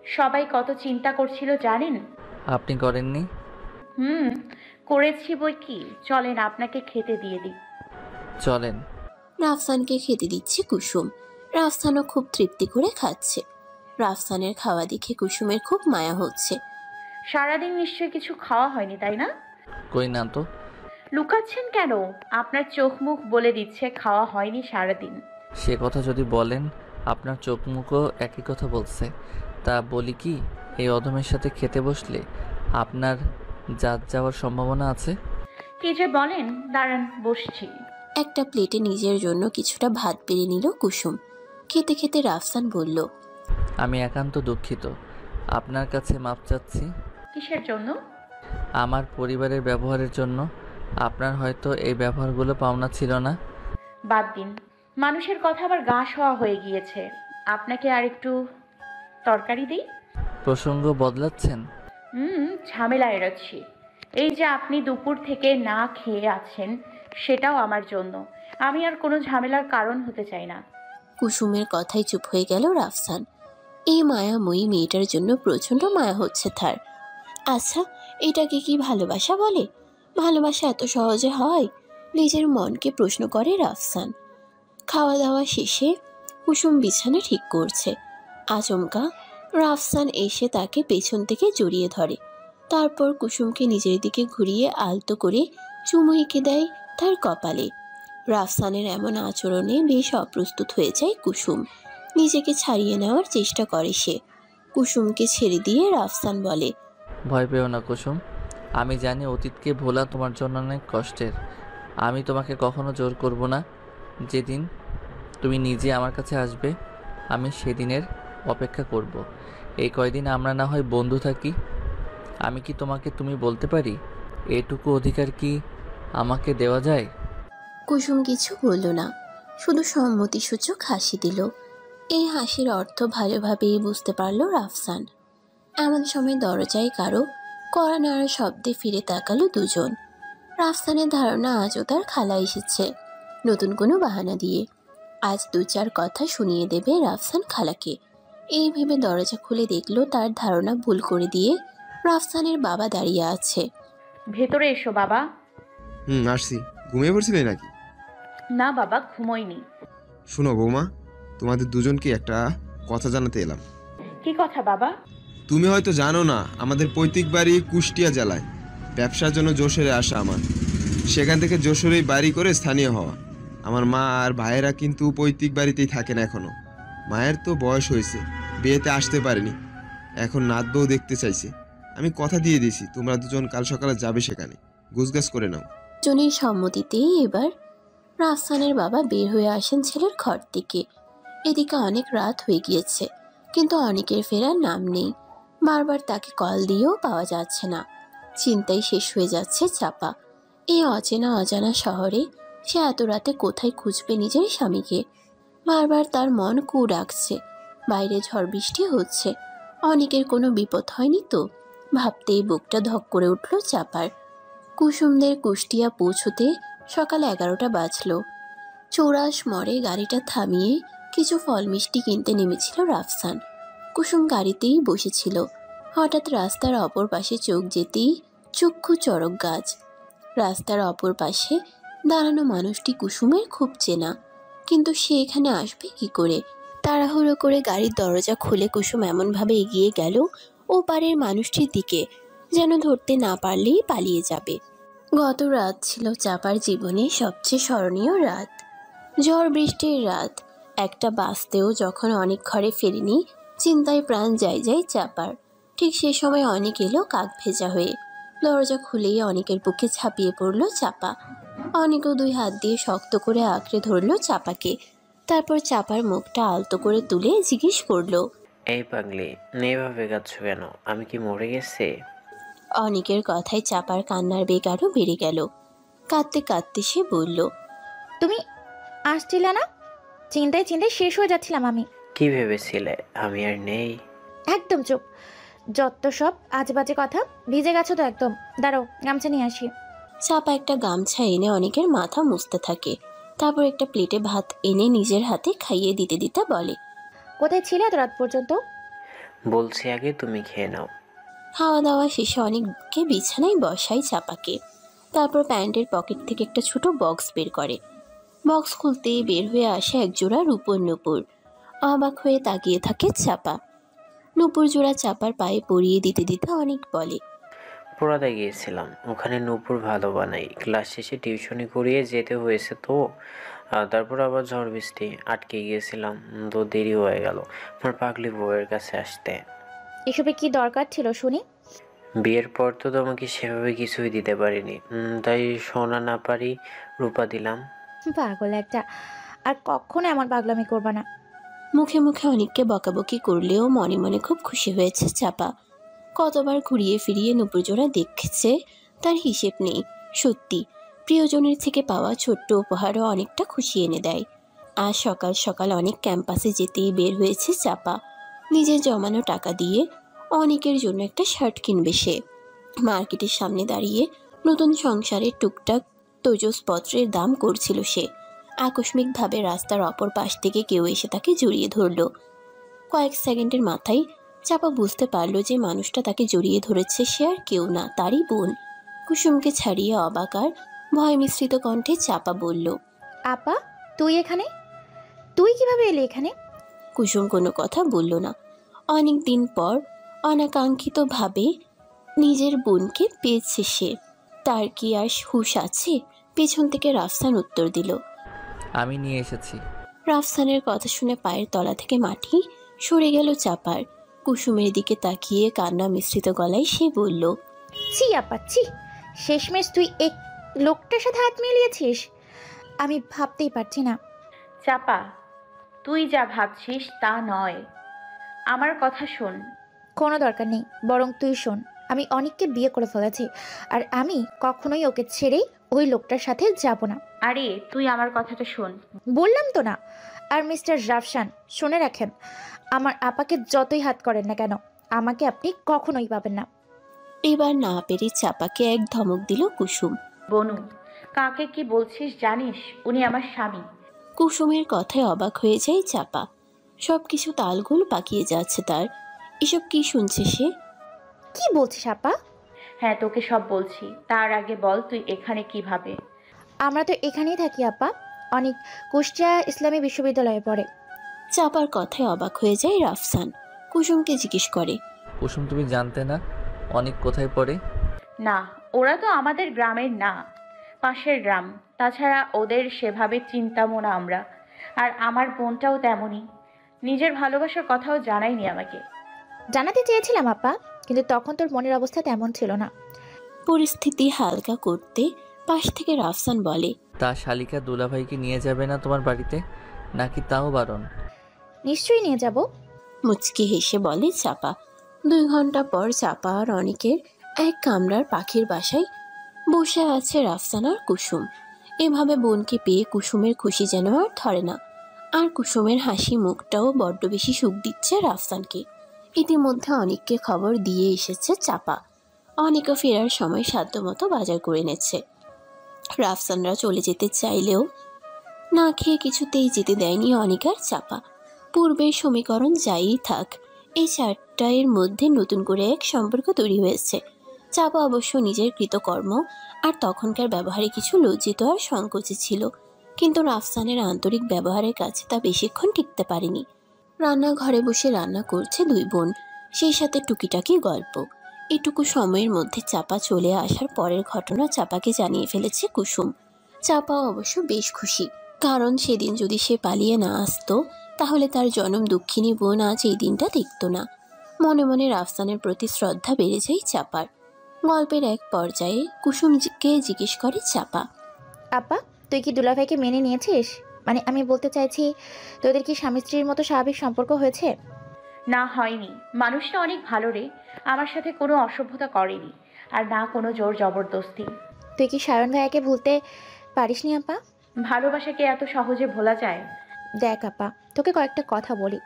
সবাই কত চিন্তা করছিল জানেন? আপনি করেননি? হুম, করেছি বই কি। চলেন আপনাকে খেতে দিয়ে দিই। চলেন। রাফসানকে খেতে দিচ্ছে কুসুম। রাফসানও খুব তৃপ্তি করে খাচ্ছে। রাফসানের খাওয়া দেখে কুসুমের খুব মায়া হচ্ছে। সারাদিন নিশ্চয়ই কিছু খাওয়া হয়নি, তাই না? কই না তো। লুকাচ্ছেন কেন? আপনার চোখ মুখ বলে দিচ্ছে খাওয়া হয়নি সারাদিন। সে কথা যদি বলেন, আপনার চোখ মুখও একই কথা বলছে। তা বলি কি, এই অধমের সাথে খেতে বসলে আপনার জাত যাওয়ার সম্ভাবনা আছে। কি যে বলেন, দাঁড়ান বসছি। একটা প্লেটে নিজের জন্য কিছুটা ভাত বেড়ে নিল কুসুম। খেতে খেতে রাফসান বলল, আমি একান্ত দুঃখিত, আপনার কাছে মাপ চাচ্ছি। কিসের জন্য? আমার পরিবারের ব্যবহারের জন্য। আপনার হয়তো এই ব্যবহারগুলো পাওনা ছিল না। বাদ দিন, মানুষের কথা আবার গা শোয়া হয়ে গিয়েছে। আপনাকে আর একটু তরকারি দিই? প্রসঙ্গ বদলাচ্ছেন। ঝামেলা এড়াচ্ছি। এই যে আপনি দুপুর থেকে না খেয়ে আছেন, সেটাও আমার জন্য। আমি আর কোনো ঝামেলার কারণ হতে চাই না। কুসুমের কথাই চুপ হয়ে গেল রাফসান। এই মায়াময়ী মেয়েটার জন্য প্রচন্ড মায়া হচ্ছে তার। আচ্ছা, এটাকে কি ভালোবাসা বলে? ভালোবাসা এত সহজে হয়? নিজের মনকে প্রশ্ন করে রাফসান। খাওয়া দাওয়া শেষে কুসুম বিছানা ঠিক করছে। আচমকা রাফসান এসে তাকে পেছন থেকে জড়িয়ে ধরে। তারপর কুসুমকে নিজের দিকে ঘুরিয়ে আলতো করে চুমু এঁকে দেয় তার কপালে। রাফসানের এমন আচরণে বেশ অপ্রস্তুত হয়ে যায় কুসুম। নিজেকে ছাড়িয়ে নেওয়ার চেষ্টা করে সে। কুসুমকে ছেড়ে দিয়ে রাফসান বলে, ভয় পেও না কুসুম, আমি জানি অতীতকে ভোলা তোমার জন্য অনেক কষ্টের। আমি তোমাকে কখনো জোর করব না। যেদিন তুমি নিজে আমার কাছে আসবে, আমি সেদিনের অপেক্ষা করব। এই কয়দিন আমরা না হয় বন্ধু থাকি। আমি কি তোমাকে তুমি বলতে পারি? এটুকু অধিকার কি আমাকে দেওয়া যায়? কুসুম কিছু বলল না, শুধু সম্মতিসূচক হাসি দিল। এই হাসির অর্থ ভালোভাবেই বুঝতে পারল রাফসান। এমন সময় দরজায় কারো কড়া নাড়া শব্দে ফিরে তাকালো দুজন। রাফসানের ধারণা আজও তার খালা এসেছে, নতুন কোনো বাহানা দিয়ে। আজ 2-4 কথা শুনিয়ে দেবে রাফসান খালাকে। এই ভেবে দরজা খুলে দেখলো তার ধারণা ভুল করে দিয়ে রাফসানের বাবা দাঁড়িয়ে আছে। ভেতরে এসো বাবা। আসছি। ঘুমিয়ে পড়ছিলে নাকি? না বাবা, ঘুমোইনি। শোনো বৌমা, তোমাদের দুজনকে একটা কথা জানাতে এলাম। কি কথা বাবা? তুমি হয়তো জানো না, আমাদের পৈতৃক বাড়ি কুষ্টিয়া জেলায়। ব্যবসার জন্য যশোরে আসা আমার, সেখান থেকে যশোরেই বাড়ি করে স্থানীয় হওয়া। আমার মা আর ভাইয়েরা কিন্তু পৈতৃক বাড়িতেই থাকেন এখনো। মায়ের তো বয়স হয়েছে, বিয়েতে আসতে পারেনি, এখন নাত বউ দেখতে চাইছে। আমি কথা দিয়ে দিয়েছি, তোমরা দুজন কাল সকালে যাবে সেখানে। গুছগাছ করে নাও। জনের সম্মতিতেই এবার রাফসানের বাবা বের হয়ে আসেন ছেলের ঘর থেকে। এদিকে অনেক রাত হয়ে গিয়েছে, কিন্তু অনেকের ফেরার নাম নেই। বারবার তাকে কল দিয়েও পাওয়া যাচ্ছে না। চিন্তায় শেষ হয়ে যাচ্ছে চাপা। এই অচেনা অজানা শহরে সে এত রাতে কোথায় খুঁজবে নিজের স্বামীকে? বারবার তার মন কু ডাকছে। বাইরে ঝড় বৃষ্টি হচ্ছে, অনেকের কোনো বিপদ হয়নি তো? ভাবতেই বুকটা ধক করে উঠল চাপার। কুসুমদের কুষ্টিয়া পৌঁছতে সকাল 11টা বাজল। চৌরাশ মোড়ে গাড়িটা থামিয়ে কিছু ফল মিষ্টি কিনতে নেমেছিল রাফসান। কুসুম গাড়িতেই বসেছিল। হঠাৎ রাস্তার অপর পাশে চোখ যেতেই চক্ষু চড়ক গাছ। রাস্তার অপর পাশে দাঁড়ানো মানুষটি কুসুমের খুব চেনা, কিন্তু সে এখানে আসবে কি করে? তাড়াহুড়ো করে গাড়ির দরজা খুলে কুসুম এমনভাবে এগিয়ে গেল ও পারের মানুষটির দিকে, যেন ধরতে না পারলেই পালিয়ে যাবে। গত রাত ছিল চাপার জীবনে সবচেয়ে স্মরণীয় রাত। ঝড় বৃষ্টির রাত। একটা বাসতেও যখন অনেক ঘরে ফেরেনি, চিন্তায় প্রাণ যায় চাপার। ঠিক সে সময় অনেক এলো কাক ভেজা হয়ে। দরজা খুলেই অনেকের বুকে ঝাঁপিয়ে পড়ল চাপা। অনেকও 2 হাত দিয়ে শক্ত করে আঁকড়ে ধরলো চাপাকে। তারপর চাপার মুখটা আলতো করে তুলে জিজ্ঞেস করলো, এই পাগলি, এভাবে কাঁদছো কেন? আমি কি মরে গেছি? অনেকের কথায় চাপার কান্নার বেগ আরো বেড়ে গেল। কাঁদতে কাঁদতে সে বলল, তুমি আসছিলে না? চিন্তায় শেষ হয়ে যাচ্ছিলাম আমি। কি ভেবেছিলে আমি আর নেই? একদম চুপ, যত সব আজেবাজে কথা। ভিজে গেছো তো একদম। দাঁড়াও, গামছা নিয়ে আসি। চাপা একটা গামছা এনে অনেকের মাথা মুছতে থাকে। তারপর একটা প্লেটে ভাত এনে নিজের হাতে খাইয়ে দিতে দিতে বলে, কোথায় ছিলে এত রাত পর্যন্ত? বলছি আগে তুমি খেয়ে নাও। খাওয়া দাওয়া শেষে অনেককে বিছানায় বসাই চাপাকে। তারপর প্যান্টের পকেট থেকে একটা ছোট বক্স বের করে। বক্স খুলতেই বের হয়ে আসে এক জোড়া রূপোর নূপুর। অবাক হয়ে তাকিয়ে থাকে চাপা। নূপুর জোড়া চাপার পায়ে পরিয়ে দিতে দিতে অনেক বলে, পোড়াতে গিয়েছিলাম, ওখানে নূপুর ভালো বানাই। ক্লাস শেষে টিউশনি করিয়ে যেতে হয়েছে তো, আর তারপর আবার ঝড় বৃষ্টি, আটকে গিয়েছিলাম তো দেরি হয়ে গেল আমার পাগলি বউয়ের কাছে আসতে। এসবে কি দরকার ছিল শুনি? বিয়ের পর তো তোমাকে সেভাবে কিছুই দিতে পারিনি, তাই সোনা না পারি রূপা দিলাম। পাগল একটা, আর কখনো এমন পাগলামি করবা না। মুখে মুখে অনেককে বকাবকি করলেও মনে মনে খুব খুশি হয়েছে চাপা। কতবার ঘুরিয়ে ফিরিয়ে নূপুর জোড়া দেখেছে তার হিসেব নেই। সত্যি প্রিয়জনের থেকে পাওয়া ছোট্ট উপহারও অনেকটা খুশি এনে দেয়। আজ সকাল সকাল অনেক ক্যাম্পাসে যেতেই বের হয়েছে চাপা। নিজের জমানো টাকা দিয়ে অনেকের জন্য একটা শার্ট কিনবে সে। মার্কেটের সামনে দাঁড়িয়ে নতুন সংসারের টুকটাক তৈজসপত্রের দাম করছিল সে। আকস্মিকভাবে রাস্তার অপর পাশ থেকে কেউ এসে তাকে জড়িয়ে ধরল। কয়েক সেকেন্ডের মাথায় চাপা বুঝতে পারল যে মানুষটা তাকে জড়িয়ে ধরেছে সে আর কেউ না, তারই বোন। কুসুমকে ছাড়িয়ে অবাক আর ভয় মিশ্রিত কণ্ঠে চাপা বলল, আপা তুই এখানে? তুই কিভাবে এলি এখানে? কুসুম কোনো কথা বলল না। অনেক দিন পর অনাকাঙ্ক্ষিতভাবে নিজের বোনকে পেয়েছে সে। তার কি আর হুঁশ আছে? পেছন থেকে রাফসান উত্তর দিল, আমি নিয়ে এসেছি। রাফসানের কথা শুনে পায়ের তলা থেকে মাটি সরে গেল চাপার। কুসুমের দিকে তাকিয়ে কান্না মিশ্রিত গলায় সে বলল, ছি আপা ছি, শেষমেশ তুই এক লোকটার সাথে হাত মিলিয়েছিস? আমি ভাবতেই পারছি না। চাপা, তুই যা ভাবছিস তা নয়, আমার কথা শোন। কোনো দরকার নেই, বরং তুই শোন। আমি অনেককে বিয়ে করে ফেলেছি, আর আমি কখনোই ওকে ছেড়ে ওই লোকটার সাথে যাব না। আরে তুই আমার কথাটা শোন। বললাম তো না। আর মিস্টার রাফসান, শুনে রাখেন, আমার আপাকে যতই হাত করেন না কেন, আমাকে আপনি কখনোই পাবেন না। এবার না পেরে চাপাকে এক ধমক দিল কুসুম। বনু, কাকে কি বলছিস জানিস? উনি আমার স্বামী। কুসুমের কথায় অবাক হয়ে যায় চাপা। সবকিছু তালগোল পাকিয়ে যাচ্ছে তার। এসব কি শুনছে সে? কি বলছিস আপা? হ্যাঁ তোকে সব বলছি, তার আগে বল তুই এখানে কিভাবে? আমরা তো এখানেই থাকি আপা, অনেক কুষ্টিয়া ইসলামী বিশ্ববিদ্যালয়ে পড়ে। চাপার কথায় অবাক হয়ে যায় রাফসান। কুসুমকে জিজ্ঞেস করে, কুসুম তুমি জানতে না অনেক কোথায় পড়ে? না, ওরা তো আমাদের গ্রামের না, পাশের গ্রাম। তাছাড়া ওদের সেভাবে চিন্তামো না আমরা। আর আমার বোনটাও তেমনই, নিজের ভালোবাসার কথাও জানায়নি আমাকে। জানাতে চেয়েছিলাম আপা, কিন্তু তখন তোর মনের অবস্থা তেমন ছিল না। পরিস্থিতি হালকা করতে পাশ থেকে রাফসান বলে, তা শালিকা দুলাভাইকে নিয়ে যাবে না তোমার বাড়িতে, নাকি তাও বারণ? নিশ্চয়ই নিয়ে যাব। মুচকি হেসে বলে চাপা। 2 ঘন্টা পর চাপা আর অনেকের এক কামরার পাখির বাসায় বসে আছে রাফসান আর কুসুম। এভাবে বোনকে পেয়ে কুসুমের খুশি যেন আর ধরে না। আর কুসুমের হাসি মুখটাও বড্ড বেশি সুখ দিচ্ছে রাফসানকে। ইতিমধ্যে অনেককে খবর দিয়ে এসেছে চাপা। অনেকে ফেরার সময় সাধ্যমতো বাজার করে নিচ্ছে। রাফসানরা চলে যেতে চাইলেও না খেয়ে কিছুতেই যেতে দেয়নি অনেক আর চাপা। পূর্বের সমীকরণ যাই থাক, এই 4টার মধ্যে নতুন করে এক সম্পর্ক তৈরি হয়েছে। চাপা অবশ্য নিজের কৃতকর্ম আর তখনকার ব্যবহারে কিছু লজ্জিত আর সংকোচে ছিল, কিন্তু রাফসানের আন্তরিক ব্যবহারের কাছে তা বেশিক্ষণ টিকতে পারেনি। রান্নাঘরে বসে রান্না করছে 2 বোন, সেই সাথে টুকিটাকি গল্প। এটুকু সময়ের মধ্যে চাপা চলে আসার পরের ঘটনা চাপাকে জানিয়ে ফেলেছে কুসুম। চাপা অবশ্য বেশ খুশি, কারণ সেদিন যদি সে পালিয়ে না আসতো তাহলে তার জনম দুঃখিনী বোন আজ এই দিনটা দেখত না। মনে মনে রাফসানের প্রতি শ্রদ্ধা বেড়ে যায় চাপার। গল্পের এক পর্যায়ে কুসুমকে জিজ্ঞেস করে চাপা, আপা তুই কি দুলাভাইকে মেনে নিয়েছিস? মানে আমি বলতে চাইছি, তোদের কি স্বামী স্ত্রীর মতো স্বাভাবিক সম্পর্ক হয়েছে? না, হয়নি। মানুষটা অনেক ভালো রে, আমার সাথে কোনো অসভ্যতা করেনি, আর না কোনো জোর জবরদস্তি। তুই কি সায়ন ভাইয়াকে ভুলতে পারিসনি আপা? ভালোবাসাকে এত সহজে ভোলা যায়? দেখ আপা, তোকে কয়েকটা কথা বলি।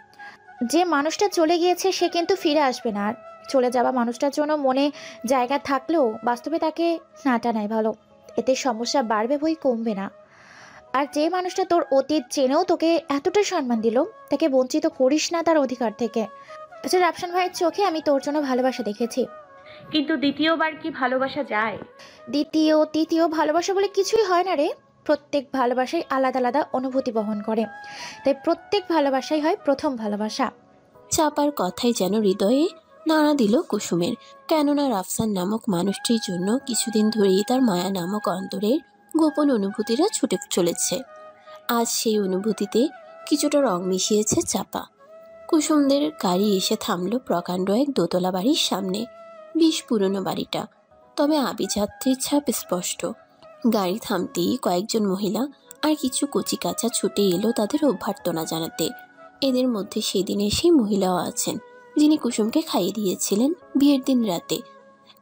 যে মানুষটা চলে গিয়েছে সে কিন্তু ফিরে আসবে না। আর চলে যাওয়া মানুষটার জন্য মনে জায়গা থাকলেও বাস্তবে তাকে না টানাই ভালো। এতে সমস্যা বাড়বে বই কমবে না। আর যে মানুষটা তোর অতীত চেনেও তোকে এতটা সম্মান দিল, তাকে বঞ্চিত করিস না তার অধিকার থেকে। আচ্ছা, রাফসান ভাইয়ের চোখে আমি তোর জন্য ভালোবাসা দেখেছি। কিন্তু দ্বিতীয়বার কি ভালোবাসা যায়? দ্বিতীয় তৃতীয় ভালোবাসা বলে কিছুই হয় না রে। প্রত্যেক ভালোবাসাই আলাদা আলাদা অনুভূতি বহন করে, তাই প্রত্যেক ভালোবাসাই হয় প্রথম ভালোবাসা। চাপার কথাই যেন হৃদয়ে নাড়া দিল কুসুমের। কেননা রাফসান নামক মানুষটির জন্য কিছুদিন ধরেই তার মায়া নামক অন্তরের গোপন অনুভূতিরা ছুটে চলেছে। আজ সেই অনুভূতিতে কিছুটা রং মিশিয়েছে চাপা। কুসুমদের গাড়ি এসে থামল প্রকাণ্ড এক দোতলা বাড়ির সামনে। বেশ পুরনো বাড়িটা, তবে আভিযাত্রীর ছাপ স্পষ্ট। গাড়ি থামতেই কয়েকজন মহিলা আর কিছু কচিকাঁচা ছুটে এলো তাদের অভ্যর্থনা জানাতে। এদের মধ্যে সেদিনের সেই মহিলাও আছেন যিনি কুসুমকে খাইয়ে দিয়েছিলেন বিয়ের দিন রাতে।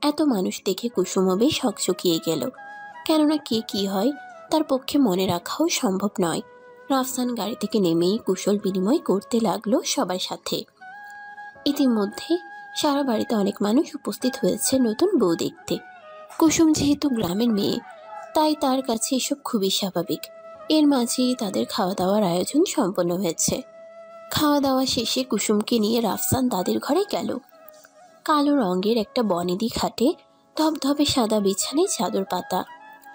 এত মানুষ দেখে কুসুমও বেশ হকচকিয়ে গেল, কেননা কে কি হয় তার পক্ষে মনে রাখাও সম্ভব নয়। রাফসান গাড়ি থেকে নেমেই কুশল বিনিময় করতে লাগলো সবার সাথে। ইতিমধ্যে সারা বাড়িতে অনেক মানুষ উপস্থিত হয়েছে নতুন বউ দেখতে। কুসুম যেহেতু গ্রামের মেয়ে, তাই তার কাছে এসব খুবই স্বাভাবিক। এর মাঝেই তাদের খাওয়া দাওয়ার আয়োজন সম্পন্ন হয়েছে। খাওয়া দাওয়া শেষে কুসুমকে নিয়ে রাফসান তাদের ঘরে গেল। কালো রঙের একটা বনেদি খাটে ধবধবে সাদা বিছানায় চাদর পাতা,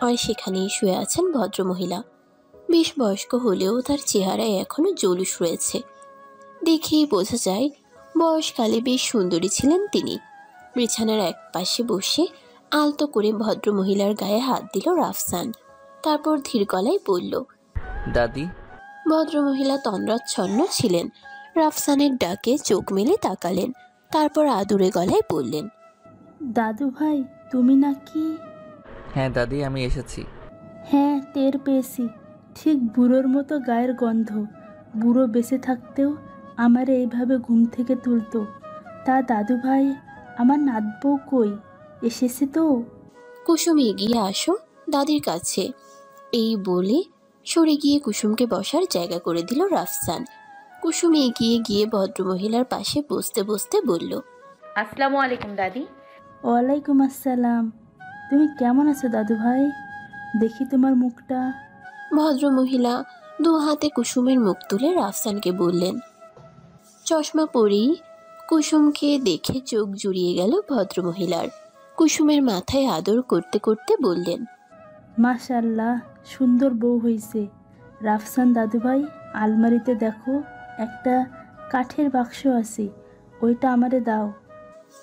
আর সেখানেই শুয়ে আছেন ভদ্রমহিলা। বেশ বয়স্ক হলেও তার চেহারায় এখনো জৌলুস রয়েছে। দেখেই বোঝা যায় বয়সকালে বেশ সুন্দরী ছিলেন তিনি। বিছানার এক পাশে বসে আলতো করে ভদ্রমহিলার গায়ে হাত দিল রাফসান। তারপর ধীর গলায় বলল, দাদি। ভদ্রমহিলা তন্দ্রাচ্ছন্ন ছিলেন। রাফসানের ডাকে চোখ মেলে তাকালেন, তারপর আদুরে গলায় বললেন, দাদু ভাই তুমি নাকি? হ্যাঁ দাদি, আমি এসেছি। হ্যাঁ, টের পেয়েছি। ঠিক বুড়োর মতো গায়ের গন্ধ। বুড়ো বেঁচে থাকতেও আমারে এইভাবে ঘুম থেকে তুলতো। তা দাদু ভাই, আমার নাতবউ কই? এসেছে তো? কুসুম এগিয়ে আসো দাদির কাছে, এই বলে সরে গিয়ে কুসুমকে বসার জায়গা করে দিল রাফসান। কুসুম এগিয়ে গিয়ে ভদ্রমহিলার পাশে বসতে বসতে বলল, আসসালামু আলাইকুম দাদি। ওয়ালাইকুম আসসালাম। তুমি কেমন আছো দাদু ভাই? দেখি তোমার মুখটা। ভদ্রমহিলা দু হাতে কুসুমের মুখ তুলে রাফসানকে বললেন। চশমা পরেই কুসুমকে দেখে চোখ জুড়িয়ে গেল ভদ্রমহিলার। কুসুমের মাথায় আদর করতে করতে বললেন, মাশাআল্লাহ, সুন্দর বউ হয়েছে। রাফসান দাদু ভাই, আলমারিতে দেখো একটা কাঠের বাক্স আছে, ওইটা আমারে দাও।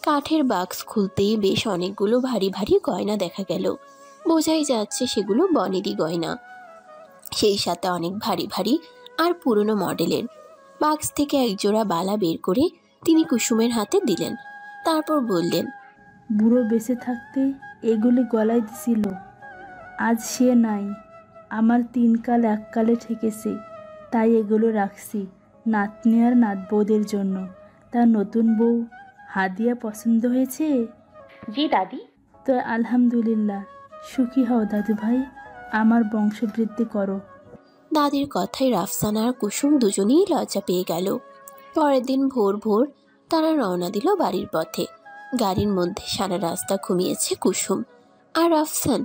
কাঠের বাক্স খুলতেই বেশ অনেকগুলো ভারী ভারী গয়না দেখা গেল। বোঝাই যাচ্ছে সেগুলো বনেদি গয়না, সেই সাথে অনেক ভারী ভারী আর পুরনো মডেলের। বাক্স থেকে একজোড়া বালা বের করে তিনি কুসুমের হাতে দিলেন, তারপর বললেন, বুড়ো বেঁচে থাকতে এগুলি গলায় দিছিল। আজ সে নাই, আমার 3 কাল 1 কালে ঠেকেছে, তাই এগুলো রাখছি নাতনি আর নাতবউদের জন্য। তার নতুন বউ হাদিয়া পছন্দ হয়েছে? জি দাদি। তো আলহামদুলিল্লাহ, সুখী হও দাদু ভাই, আমার বংশবৃদ্ধি করো। দাদির কথায় রাফসান আর কুসুম দুজনেই লজ্জা পেয়ে গেল। পরের দিন ভোর ভোর তারা রওনা দিল বাড়ির পথে। গাড়ির মধ্যে সারা রাস্তা ঘুমিয়েছে কুসুম, আর রাফসান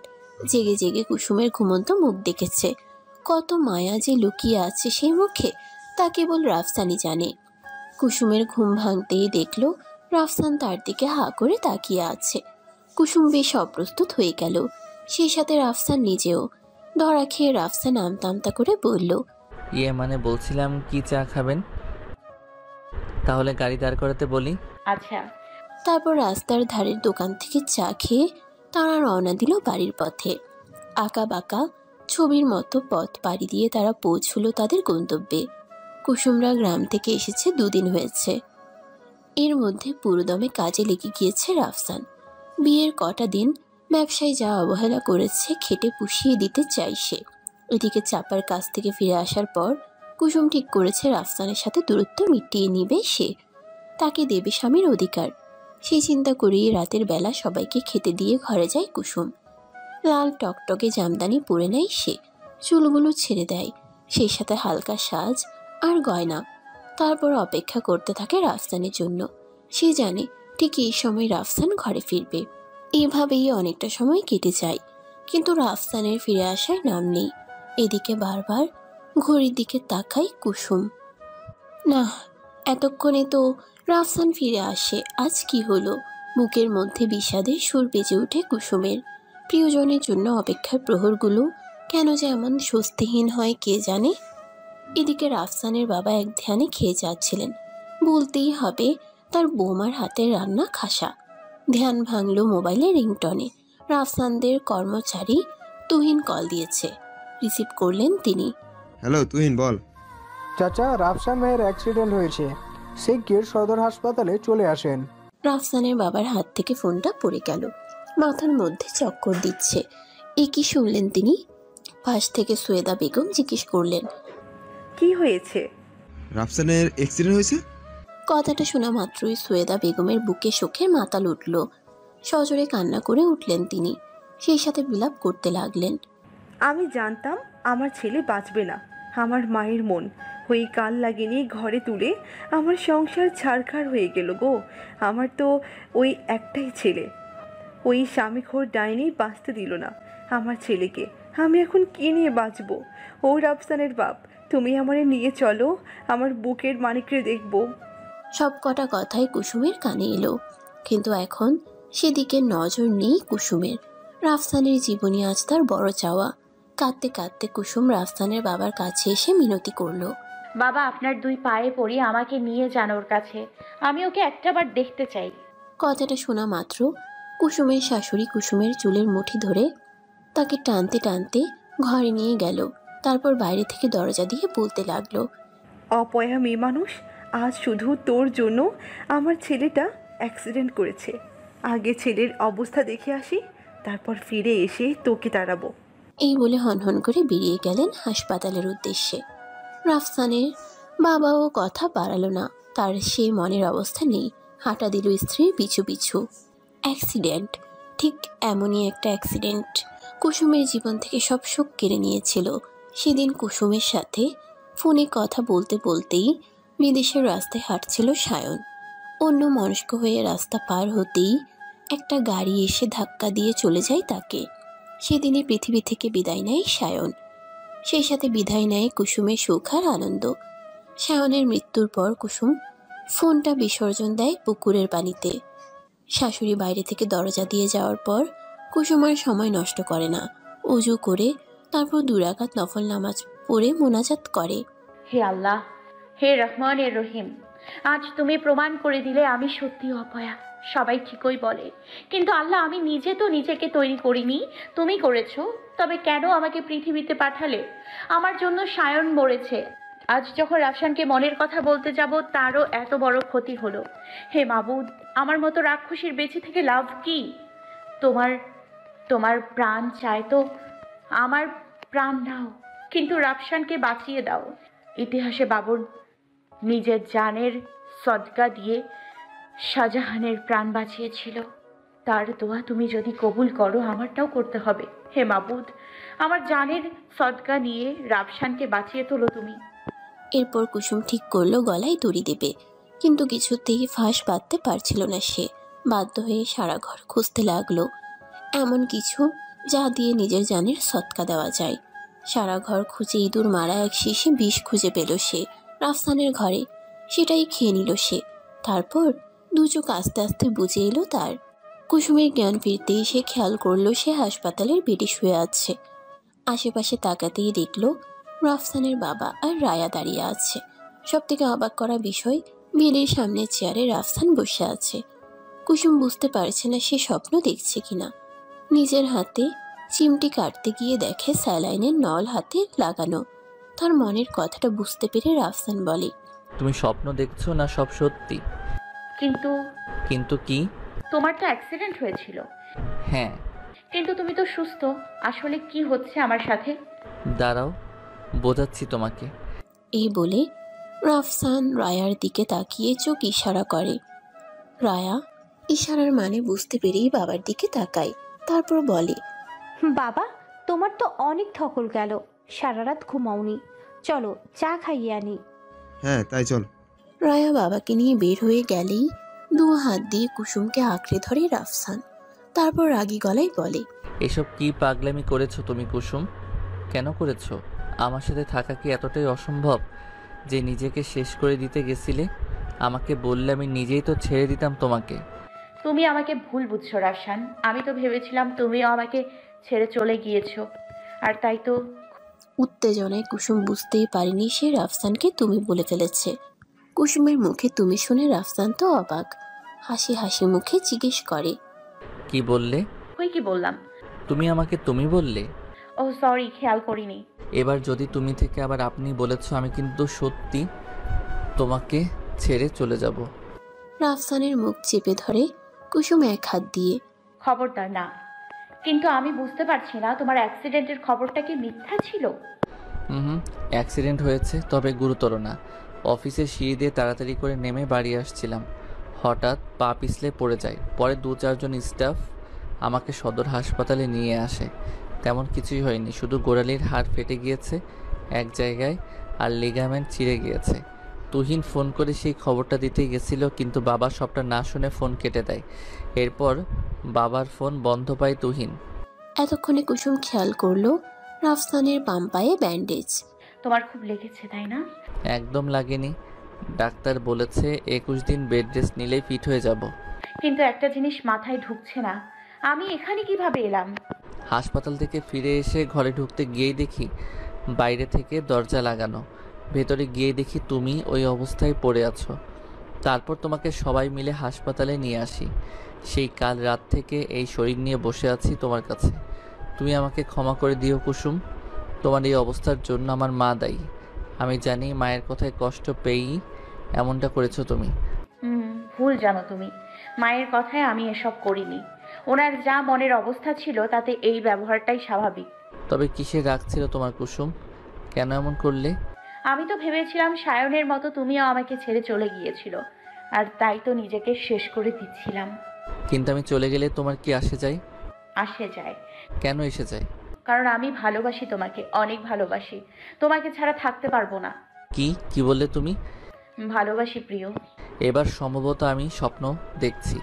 জেগে জেগে কুসুমের ঘুমন্ত মুখ দেখেছে। কত মায়া যে লুকিয়ে আছে সেই মুখে তা কেবল রাফসানই জানে। কুসুমের ঘুম ভাঙতেই দেখল রাফসান তার দিকে হা করে তাকিয়ে আছে। কুসুম বেশ অপ্রস্তুত হয়ে গেল, সেই সাথে রাফসান নিজেও। ধরা খেয়ে রাফসান আমতা আমতা করে বলল, মানে বলছিলাম কি চা খাবেন? তাহলে গাড়ি দাঁড় করাতে বলি। আচ্ছা। তারপর রাস্তার ধারের দোকান থেকে চা খেয়ে তারা রওনা দিল বাড়ির পথে। আঁকা বাঁকা ছবির মতো পথ পাড়ি দিয়ে তারা পৌঁছল তাদের গন্তব্যে। কুসুমরা গ্রাম থেকে এসেছে 2 দিন হয়েছে। এর মধ্যে পুরোদমে কাজে লেগে গিয়েছে রাফসান। বিয়ের কটা দিন ব্যবসায় যা অবহেলা করেছে খেটে পুষিয়ে দিতে চাই সে। এদিকে চাপার কাছ থেকে ফিরে আসার পর কুসুম ঠিক করেছে রাফসানের সাথে দূরত্ব মিটিয়ে নিবে সে, তাকে দেবে স্বামীর অধিকার। সেই চিন্তা করেই রাতের বেলা সবাইকে খেতে দিয়ে ঘরে যায় কুসুম। লাল টকটকে জামদানি পরে নেয় সে, চুলগুলো ছেড়ে দেয়, সেই সাথে হালকা সাজ আর গয়না। তারপর অপেক্ষা করতে থাকে রাফসানের জন্য। সে জানে ঠিক এই সময় রাফসান ঘরে ফিরবে। এভাবেই অনেকটা সময় কেটে যায়, কিন্তু রাফসানের ফিরে আসার নাম নেই। এদিকে বারবার ঘড়ির দিকে তাকায় কুসুম। না, এতক্ষণে তো রাফসান ফিরে আসে। আজ কি হলো? বুকের মধ্যে বিষাদের সুর বেজে ওঠে কুসুমের। প্রিয়জনের জন্য অপেক্ষার প্রহরগুলো কেন যে এমন স্বস্তিহীন হয় কে জানে। এদিকে রাফসানের বাবা এক ধ্যানে খেয়ে যাচ্ছিলেন। বলতেই হবে তার বৌমার হাতের রান্না খাসা। ধ্যান ভাঙল মোবাইলের রিংটনে। রাফসানদের কর্মচারী তুহিন কল দিয়েছে। রিসিভ করলেন তিনি। হ্যালো তুহিন, বল। চাচা, রাফসান ভাইয়ের অ্যাক্সিডেন্ট হয়েছে, শিগগির সদর হাসপাতালে চলে আসেন। রাফসানের বাবার হাত থেকে ফোনটা পড়ে গেল। মাথার মধ্যে চক্কর দিচ্ছে। এ কি শুনলেন তিনি? পাশ থেকে সৈয়দা বেগম জিজ্ঞেস করলেন, কি হয়েছে? রাফসানের অ্যাক্সিডেন্ট হয়েছে। কথাটা শোনা মাত্রই সৈয়দা বেগমের বুকে শোকের মাতাল উঠল। সজোরে কান্না করে উঠলেন তিনি। সেই সাথে বিলাপ করতে লাগলেন। আমি জানতাম আমার ছেলে বাঁচবে না। আমার মায়ের মন ওই কাল লাগেনি ঘরে তুলে আমার সংসার ছাড়খাড় হয়ে গেল গো। আমার তো ওই একটাই ছেলে, ওই স্বামীখোর ডাইনি বাঁচতে দিল না আমার ছেলেকে। আমি এখন কি নিয়ে বাঁচবো? ও রাফসানের বাপ, তুমি আমারে নিয়ে চলো, আমার বুকের মানিকরে দেখবো। সব কটা কথাই কুসুমের কানে এলো, কিন্তু এখন সেদিকে নজর নেই কুসুমের। রাফসানের জীবনী আজ তার বড় চাওয়া। কাঁদতে কাঁদতে কুসুম রাফসানের বাবার কাছে এসে মিনতি করলো। বাবা, আপনার 2 পায়ে পড়ি, আমাকে নিয়ে যান ওর কাছে। আমি ওকে একটাবার দেখতে চাই। কথাটা শোনা মাত্র কুসুমের শাশুড়ি কুসুমের চুলের মুঠি ধরে তাকে টানতে টানতে ঘরে নিয়ে গেল। তারপর বাইরে থেকে দরজা দিয়ে বলতে লাগলো, অপয়া মেয়ে মানুষ, আজ শুধু তোর জন্য আমার ছেলেটা অ্যাক্সিডেন্ট করেছে। আগে ছেলের অবস্থা দেখে আসি, তারপর ফিরে এসে তোকে তাড়াবো। এই বলে হনহন করে বেরিয়ে গেলেন হাসপাতালের উদ্দেশ্যে। রাফসানের বাবাও কথা বাড়ালো না, তার সে মনের অবস্থা নেই। হাঁটা দিল স্ত্রীর পিছু পিছু। অ্যাক্সিডেন্ট, ঠিক এমনই একটা অ্যাক্সিডেন্ট কুসুমের জীবন থেকে সব শোক কেড়ে নিয়েছিল। সেদিন কুসুমের সাথে ফোনে কথা বলতে বলতেই বিদেশের রাস্তায় হাঁটছিল সায়ন। অন্য মনস্ক হয়ে রাস্তা পার হতেই একটা গাড়ি এসে ধাক্কা দিয়ে চলে যায় তাকে। সেদিনই পৃথিবী থেকে বিদায় নেয় সায়ন। সেই সাথে বিদায় নেয় কুসুমের সুখ আর আনন্দ। সায়নের মৃত্যুর পর কুসুম ফোনটা বিসর্জন দেয় পুকুরের পানিতে। শাশুড়ি বাইরে থেকে দরজা দিয়ে যাওয়ার পর কুসুম আর সময় নষ্ট করে না। উজু করে তারপর 2 রাকাত নফল নামাজ পড়ে মোনাজাত করে। হে আল্লাহ, হে রহমান এর রহিম, আজ তুমি প্রমাণ করে দিলে আমি সত্যি অপয়া। সবাই ঠিকই বলে, কিন্তু আল্লাহ, আমি নিজে তো নিজেকে তৈরি করিনি, তুমি করেছো। তবে কেন আমাকে পৃথিবীতে পাঠালে? আমার জন্য সায়ন মরেছে। আজ যখন রাফসানকে মনের কথা বলতে যাব, তারও এত বড় ক্ষতি হলো। হে মাবুদ, আমার মতো রাক্ষসীর বেঁচে থেকে লাভ কি? তোমার প্রাণ চায় তো আমার প্রাণ নাও, কিন্তু রাফসানকে বাঁচিয়ে দাও। ইতিহাসে বাবর নিজের জানের সদকা দিয়ে শাহজাহানের প্রাণ বাঁচিয়েছিল। তার দোয়া তুমি যদি কবুল করো, আমারটাও করতে হবে। হে মাবুদ, আমার জানের সদকা নিয়ে রাফসানকে বাঁচিয়ে তোলো তুমি। এরপর কুসুম ঠিক করলো গলায় দড়ি দেবে, কিন্তু কিছুতেই ফাঁস বাঁধতে পারছিল না সে। বাধ্য হয়ে সারা ঘর খুঁজতে লাগলো এমন কিছু যা দিয়ে নিজের জানের সৎকা দেওয়া যায়। সারা ঘর খুঁজে ইঁদুর মারা এক শিশি বিষ খুঁজে পেল সে রাফসানের ঘরে। সেটাই খেয়ে নিল সে। তারপর 2 চোখ আস্তে আস্তে বুঝে এলো তার। কুসুমের জ্ঞান ফিরতেই সে খেয়াল করলো সে হাসপাতালের বেডে শুয়ে আছে। আশেপাশে তাকাতেই দেখলো রাফসানের বাবা আর রায়া দাঁড়িয়ে আছে। সব থেকে অবাক করা বিষয়, বেডের সামনে চেয়ারে রাফসান বসে আছে। কুসুম বুঝতে পারছে না সে স্বপ্ন দেখছে কিনা। নিজের হাতে চিমটি কাটতে গিয়ে দেখে স্যালাইনের নল হাতে লাগানো। তার মনের কথাটা বুঝতে পেরে রাফসান বলে, তুমি স্বপ্ন দেখছো না সব সত্যি? কিন্তু কি? তোমার তো অ্যাক্সিডেন্ট হয়েছিল। হ্যাঁ, কিন্তু তুমি তো সুস্থ। আসলে কি হচ্ছে আমার সাথে? দাঁড়াও, বোঝাচ্ছি তোমাকে। এই বলে রাফসান রায়ার দিকে তাকিয়ে চোখ ইশারা করে। রায়া ইশারার মানে বুঝতে পেরেই বাবার দিকে তাকায়। তারপর বলে, বাবা, তোমার তো অনেক ধকল গেল, সারা রাত ঘুমাওনি, চলো চা খাইয়ে আনি। হ্যাঁ তাই চল। রায়া বাবাকে নিয়ে বের হয়ে গেলেই 2 হাত দিয়ে কুসুমকে আঁকড়ে ধরে রাফসান। তারপর রাগী গলায় বলে, এসব কি পাগলামি করেছো তুমি কুসুম? কেন করেছো? আমার সাথে থাকা কি এতটাই অসম্ভব যে নিজেকে শেষ করে দিতে গেছিলে? আমাকে বললে আমি নিজেই তো ছেড়ে দিতাম তোমাকে। তুমি আমাকে ভুল বুঝছো রাফসান। আমি তো ভেবেছিলাম তুমিও আমাকে ছেড়ে চলে গিয়েছো, আর তাই তো। উত্তেজনায় কুসুম বুঝতেই পারেনি সে রাফসানকে তুমি বলে ফেলেছে। কুসুমের মুখে তুমি শুনে রাফসান তো অবাক, হাসি হাসি মুখে জিজ্ঞেস করে, কি বললে? কই কি বললাম? তুমি আমাকে তুমি বললে? ও সরি, খেয়াল করিনি। এবার যদি তুমি থেকে আবার আপনি বলেছ, আমি কিন্তু সত্যি তোমাকে ছেড়ে চলে যাব। রাফসানের মুখ চেপে ধরে কুসুম এক হাত দিয়ে। খবরদার না। কিন্তু আমি বুঝতে পারছি না, তোমার অ্যাক্সিডেন্টের খবরটা কি মিথ্যা ছিল? অ্যাক্সিডেন্ট হয়েছে, তবে গুরুতর না। অফিসে সিঁড়ি দিয়ে তাড়াতাড়ি করে নেমে বাড়ি আসছিলাম, হঠাৎ পা পিছলে পড়ে যায়। পরে 2-4 জন স্টাফ আমাকে সদর হাসপাতালে নিয়ে আসে। তেমন কিছুই হয়নি, শুধু গোড়ালির হাড় ফেটে গিয়েছে এক জায়গায়, আর লিগামেন্ট চিড়ে গিয়েছে। তুহিন ফোন করে সেই খবরটা দিতে গেছিল, কিন্তু বাবা সবটা না শুনে ফোন কেটে দেয়। এরপর বাবার ফোন বন্ধ পায় তুহিন। এতক্ষণে কুসুম খেয়াল করলো রাফসানের বাম পায়ে ব্যান্ডেজ। তোমার খুব লেগেছে তাই না? একদম লাগেনি, ডাক্তার বলেছে 21 দিন বেড রেস্ট নিলেই ফিট হয়ে যাব। কিন্তু একটা জিনিস মাথায় ঢুকছে না, আমি এখানে কিভাবে এলাম? হাসপাতাল থেকে ফিরে এসে ঘরে ঢুকতে গিয়েই দেখি বাইরে থেকে দরজা লাগানো। ভেতরে গিয়ে দেখি তুমি ওই অবস্থায় পড়ে আছো। তারপর তোমাকে সবাই মিলে হাসপাতালে নিয়ে আসি। সেই কাল রাত থেকে এই শরীর নিয়ে বসে আছি তোমার কাছে। তুমি আমাকে ক্ষমা করে দিও কুসুম, তোমার এই অবস্থার জন্য আমার মা দায়ী। আমি জানি মায়ের কথায় কষ্ট পেয়েই এমনটা করেছো তুমি। ভুল জানো তুমি। মায়ের কথায় আমি এসব করিনি। ওনার যা মনের অবস্থা ছিল তাতে এই ব্যবহারটাই স্বাভাবিক। তবে কিসের রাগ ছিল তোমার কুসুম? কেন এমন করলে? আমি তো ভেবেছিলাম সায়নের মতো তুমিও আমাকে ছেড়ে চলে গিয়েছিল, আর তাই তো নিজেকে শেষ করে দিচ্ছিলাম। কিন্তু আমি চলে গেলে তোমার কি আসে যায়? আসে যায়। কেন এসে যায়? কারণ আমি ভালোবাসি তোমাকে, অনেক ভালোবাসি। তোমাকে ছাড়া থাকতে পারবো না। কি বললে তুমি? ভালোবাসি প্রিয়। এবার সম্ভবত আমি স্বপ্ন দেখছি।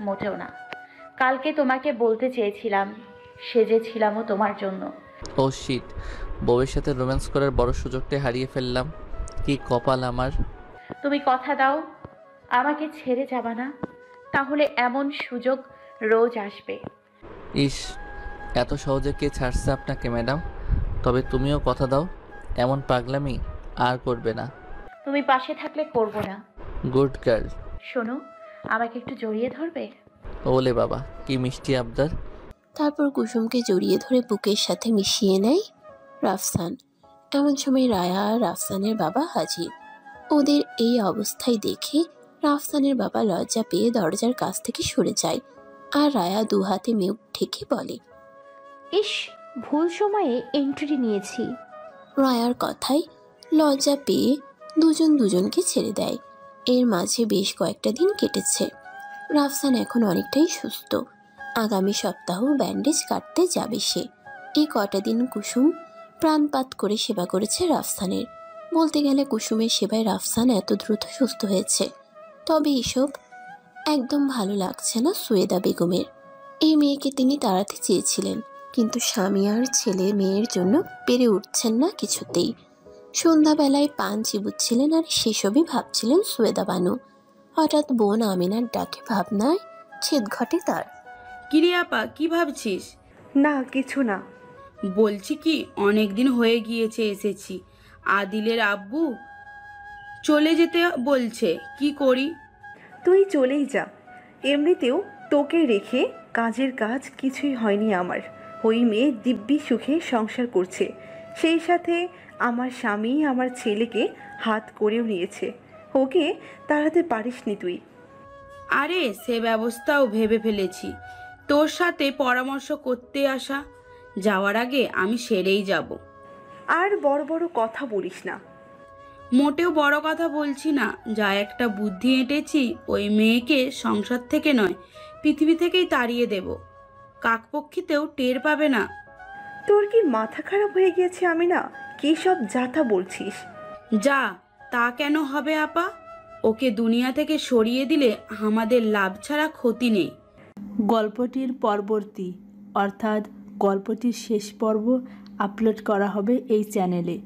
মোটেও না। কালকে তোমাকে বলতে চেয়েছিলাম, সেজেছিলামও তোমার জন্য। ও শিট, বউয়ের সাথে রোম্যান্স করার বড় সুযোগটাই হারিয়ে ফেললাম। কি কপাল আমার। তুমি কথা দাও আমাকে ছেড়ে যাবা না, তাহলে এমন সুযোগ রোজ আসবে। ইস, এত সহজে কে ছাড়ছে আপনাকে ম্যাডাম? তবে তুমিও কথা দাও এমন পাগলামি আর করবে না। তুমি পাশে থাকলে করব না। Good girl. শোনো, আমাকে একটু জড়িয়ে ধরবে? ওলে বাবা, কি মিষ্টি আবদার। তারপর কুসুমকে জড়িয়ে ধরে বুকের সাথে মিশিয়ে নেয় রাফসান। এমন সময় রায়া আর রাফসানের বাবা হাজির। ওদের এই অবস্থায় দেখে রাফসানের বাবা লজ্জা পেয়ে দরজার কাছ থেকে সরে যায়, আর রায়া 2 হাতে মুখ ঢেকে বলে, ইস, ভুল সময়ে এন্ট্রি নিয়েছি। রায়ার কথায় লজ্জা পেয়ে দুজন দুজনকে ছেড়ে দেয়। এর মাঝে বেশ কয়েকটা দিন কেটেছে। রাফসান এখন অনেকটাই সুস্থ। আগামী সপ্তাহ ব্যান্ডেজ কাটতে যাবে সে। এই কটা দিন কুসুম প্রাণপাত করে সেবা করেছে রাফসানের। বলতে গেলে কুসুমের সেবায় রাফসান এত দ্রুত সুস্থ হয়েছে। তবে এসব একদম ভালো লাগছে না সুয়েদা বেগমের। এই মেয়েকে তিনি তাড়াতে চেয়েছিলেন, কিন্তু স্বামী আর ছেলে মেয়ের জন্য পেরে উঠছেন না কিছুতেই। সন্ধ্যাবেলায় পান চিবুচ্ছিলেন আর সেসবই ভাবছিলেন সুয়েদা বানু। হঠাৎ বোন আমিনার ডাকে ভাবনায় ছেদ ঘটে তার। কিরে আপা, কি ভাবছিস? না কিছু না। বলছি কি, অনেক দিন হয়ে গিয়েছে এসেছি। আদিলের আব্বু চলে যেতে বলছে, কি করি? তুই চলেই যা। এমনিতেও তোকে রেখে কাজের কাজ কিছুই হয়নি আমার। ওই মেয়ে দিব্যি সুখে সংসার করছে, সেই সাথে আমার স্বামী আমার ছেলেকে হাত করেও নিয়েছে। ওকে তাড়াতে পারিসনি তুই। আরে সে ব্যবস্থাও ভেবে ফেলেছি, তোর সাথে পরামর্শ করতে আসা। যাওয়ার আগে আমি সেরেই যাব। আর বড় বড় কথা বলিস না। মোটেও বড় কথা বলছি না। যা একটা বুদ্ধি এঁটেছি, ওই মেয়েকে সংসার থেকে নয়, পৃথিবী থেকেই তাড়িয়ে দেব। কাকপক্ষীতেও টের পাবে না। তোর কি মাথা খারাপ হয়ে গিয়েছে আমি না? কী সব যাতা বলছিস? যা তা কেন হবে আপা? ওকে দুনিয়া থেকে সরিয়ে দিলে আমাদের লাভ ছাড়া ক্ষতি নেই। গল্পটির পরবর্তী অর্থাৎ গল্পটির শেষ পর্ব আপলোড করা হবে এই চ্যানেলে।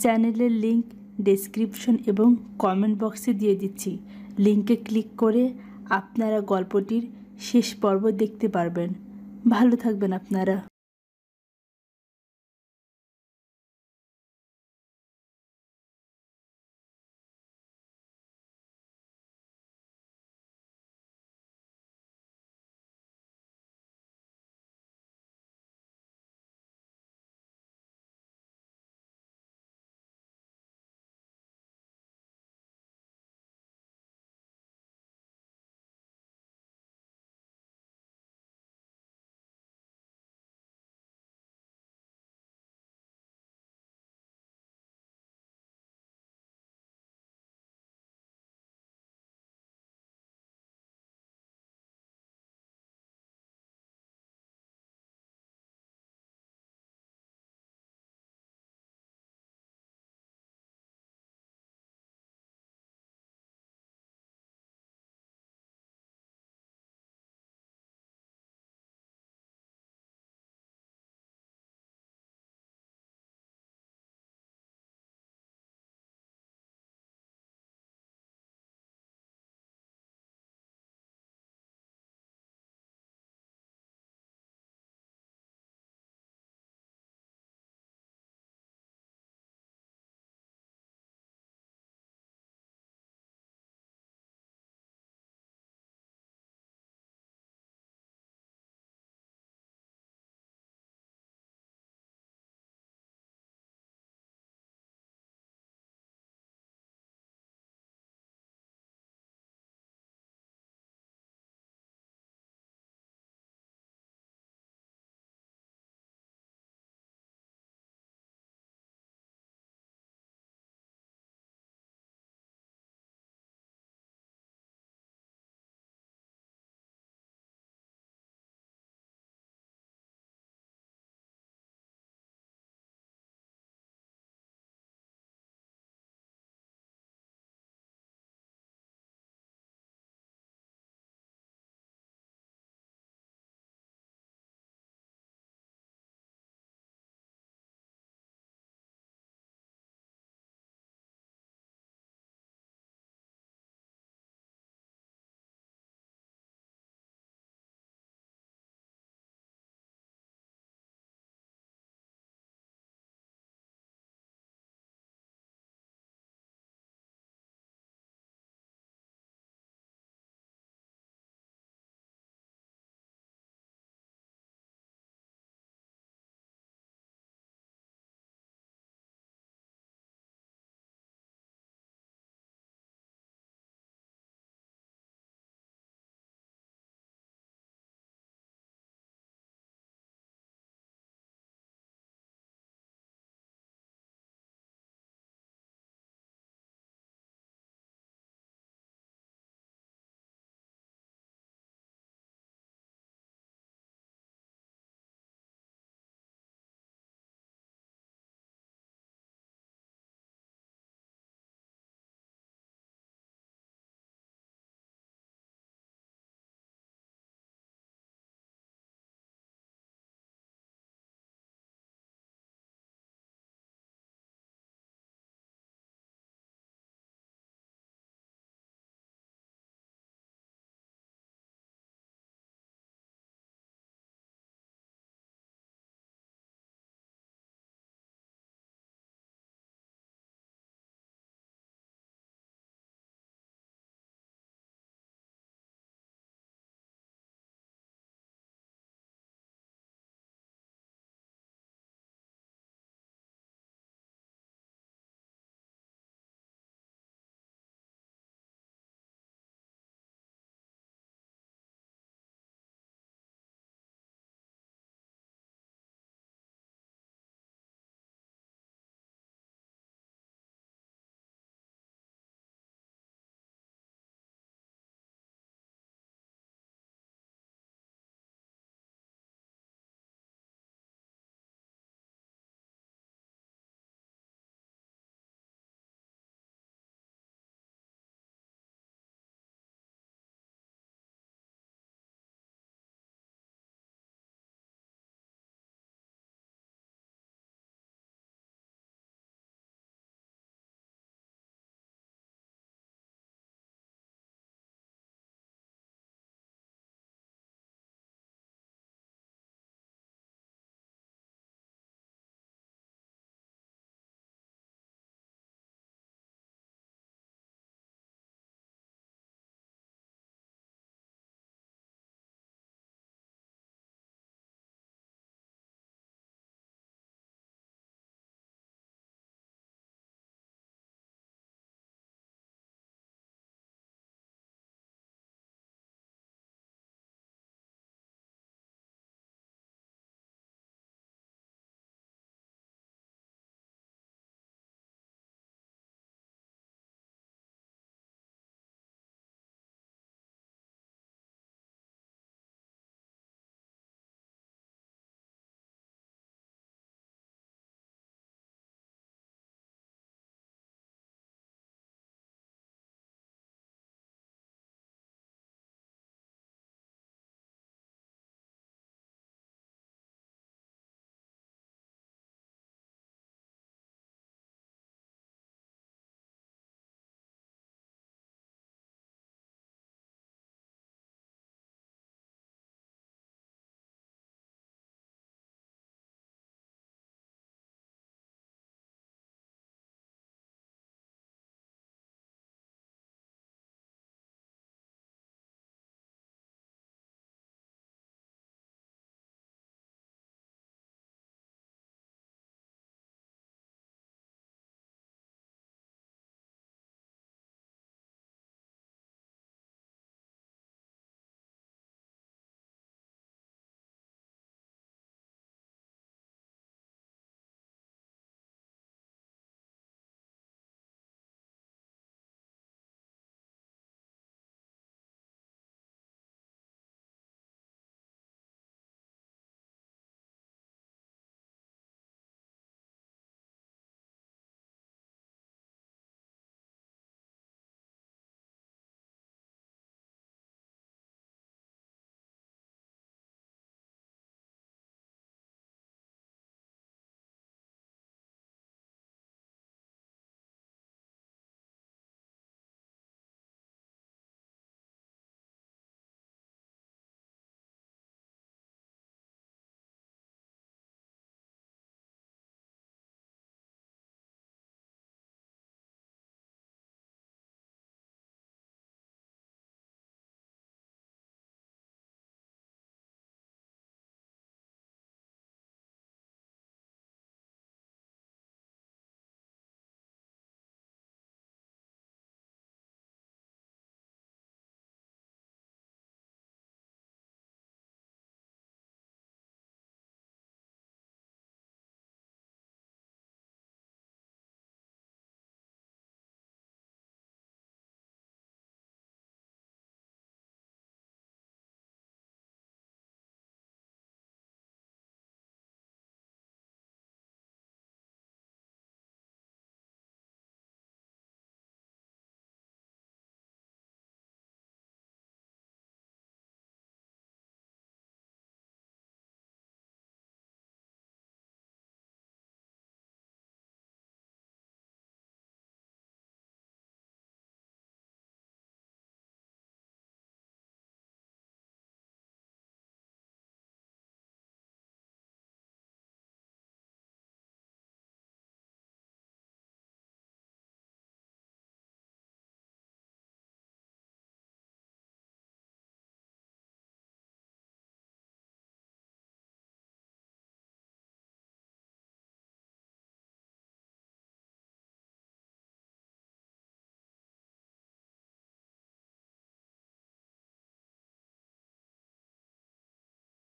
চ্যানেলের লিংক ডেসক্রিপশন এবং কমেন্ট বক্সে দিয়ে দিচ্ছি। লিঙ্কে ক্লিক করে আপনারা গল্পটির শেষ পর্ব দেখতে পারবেন। ভালো থাকবেন আপনারা।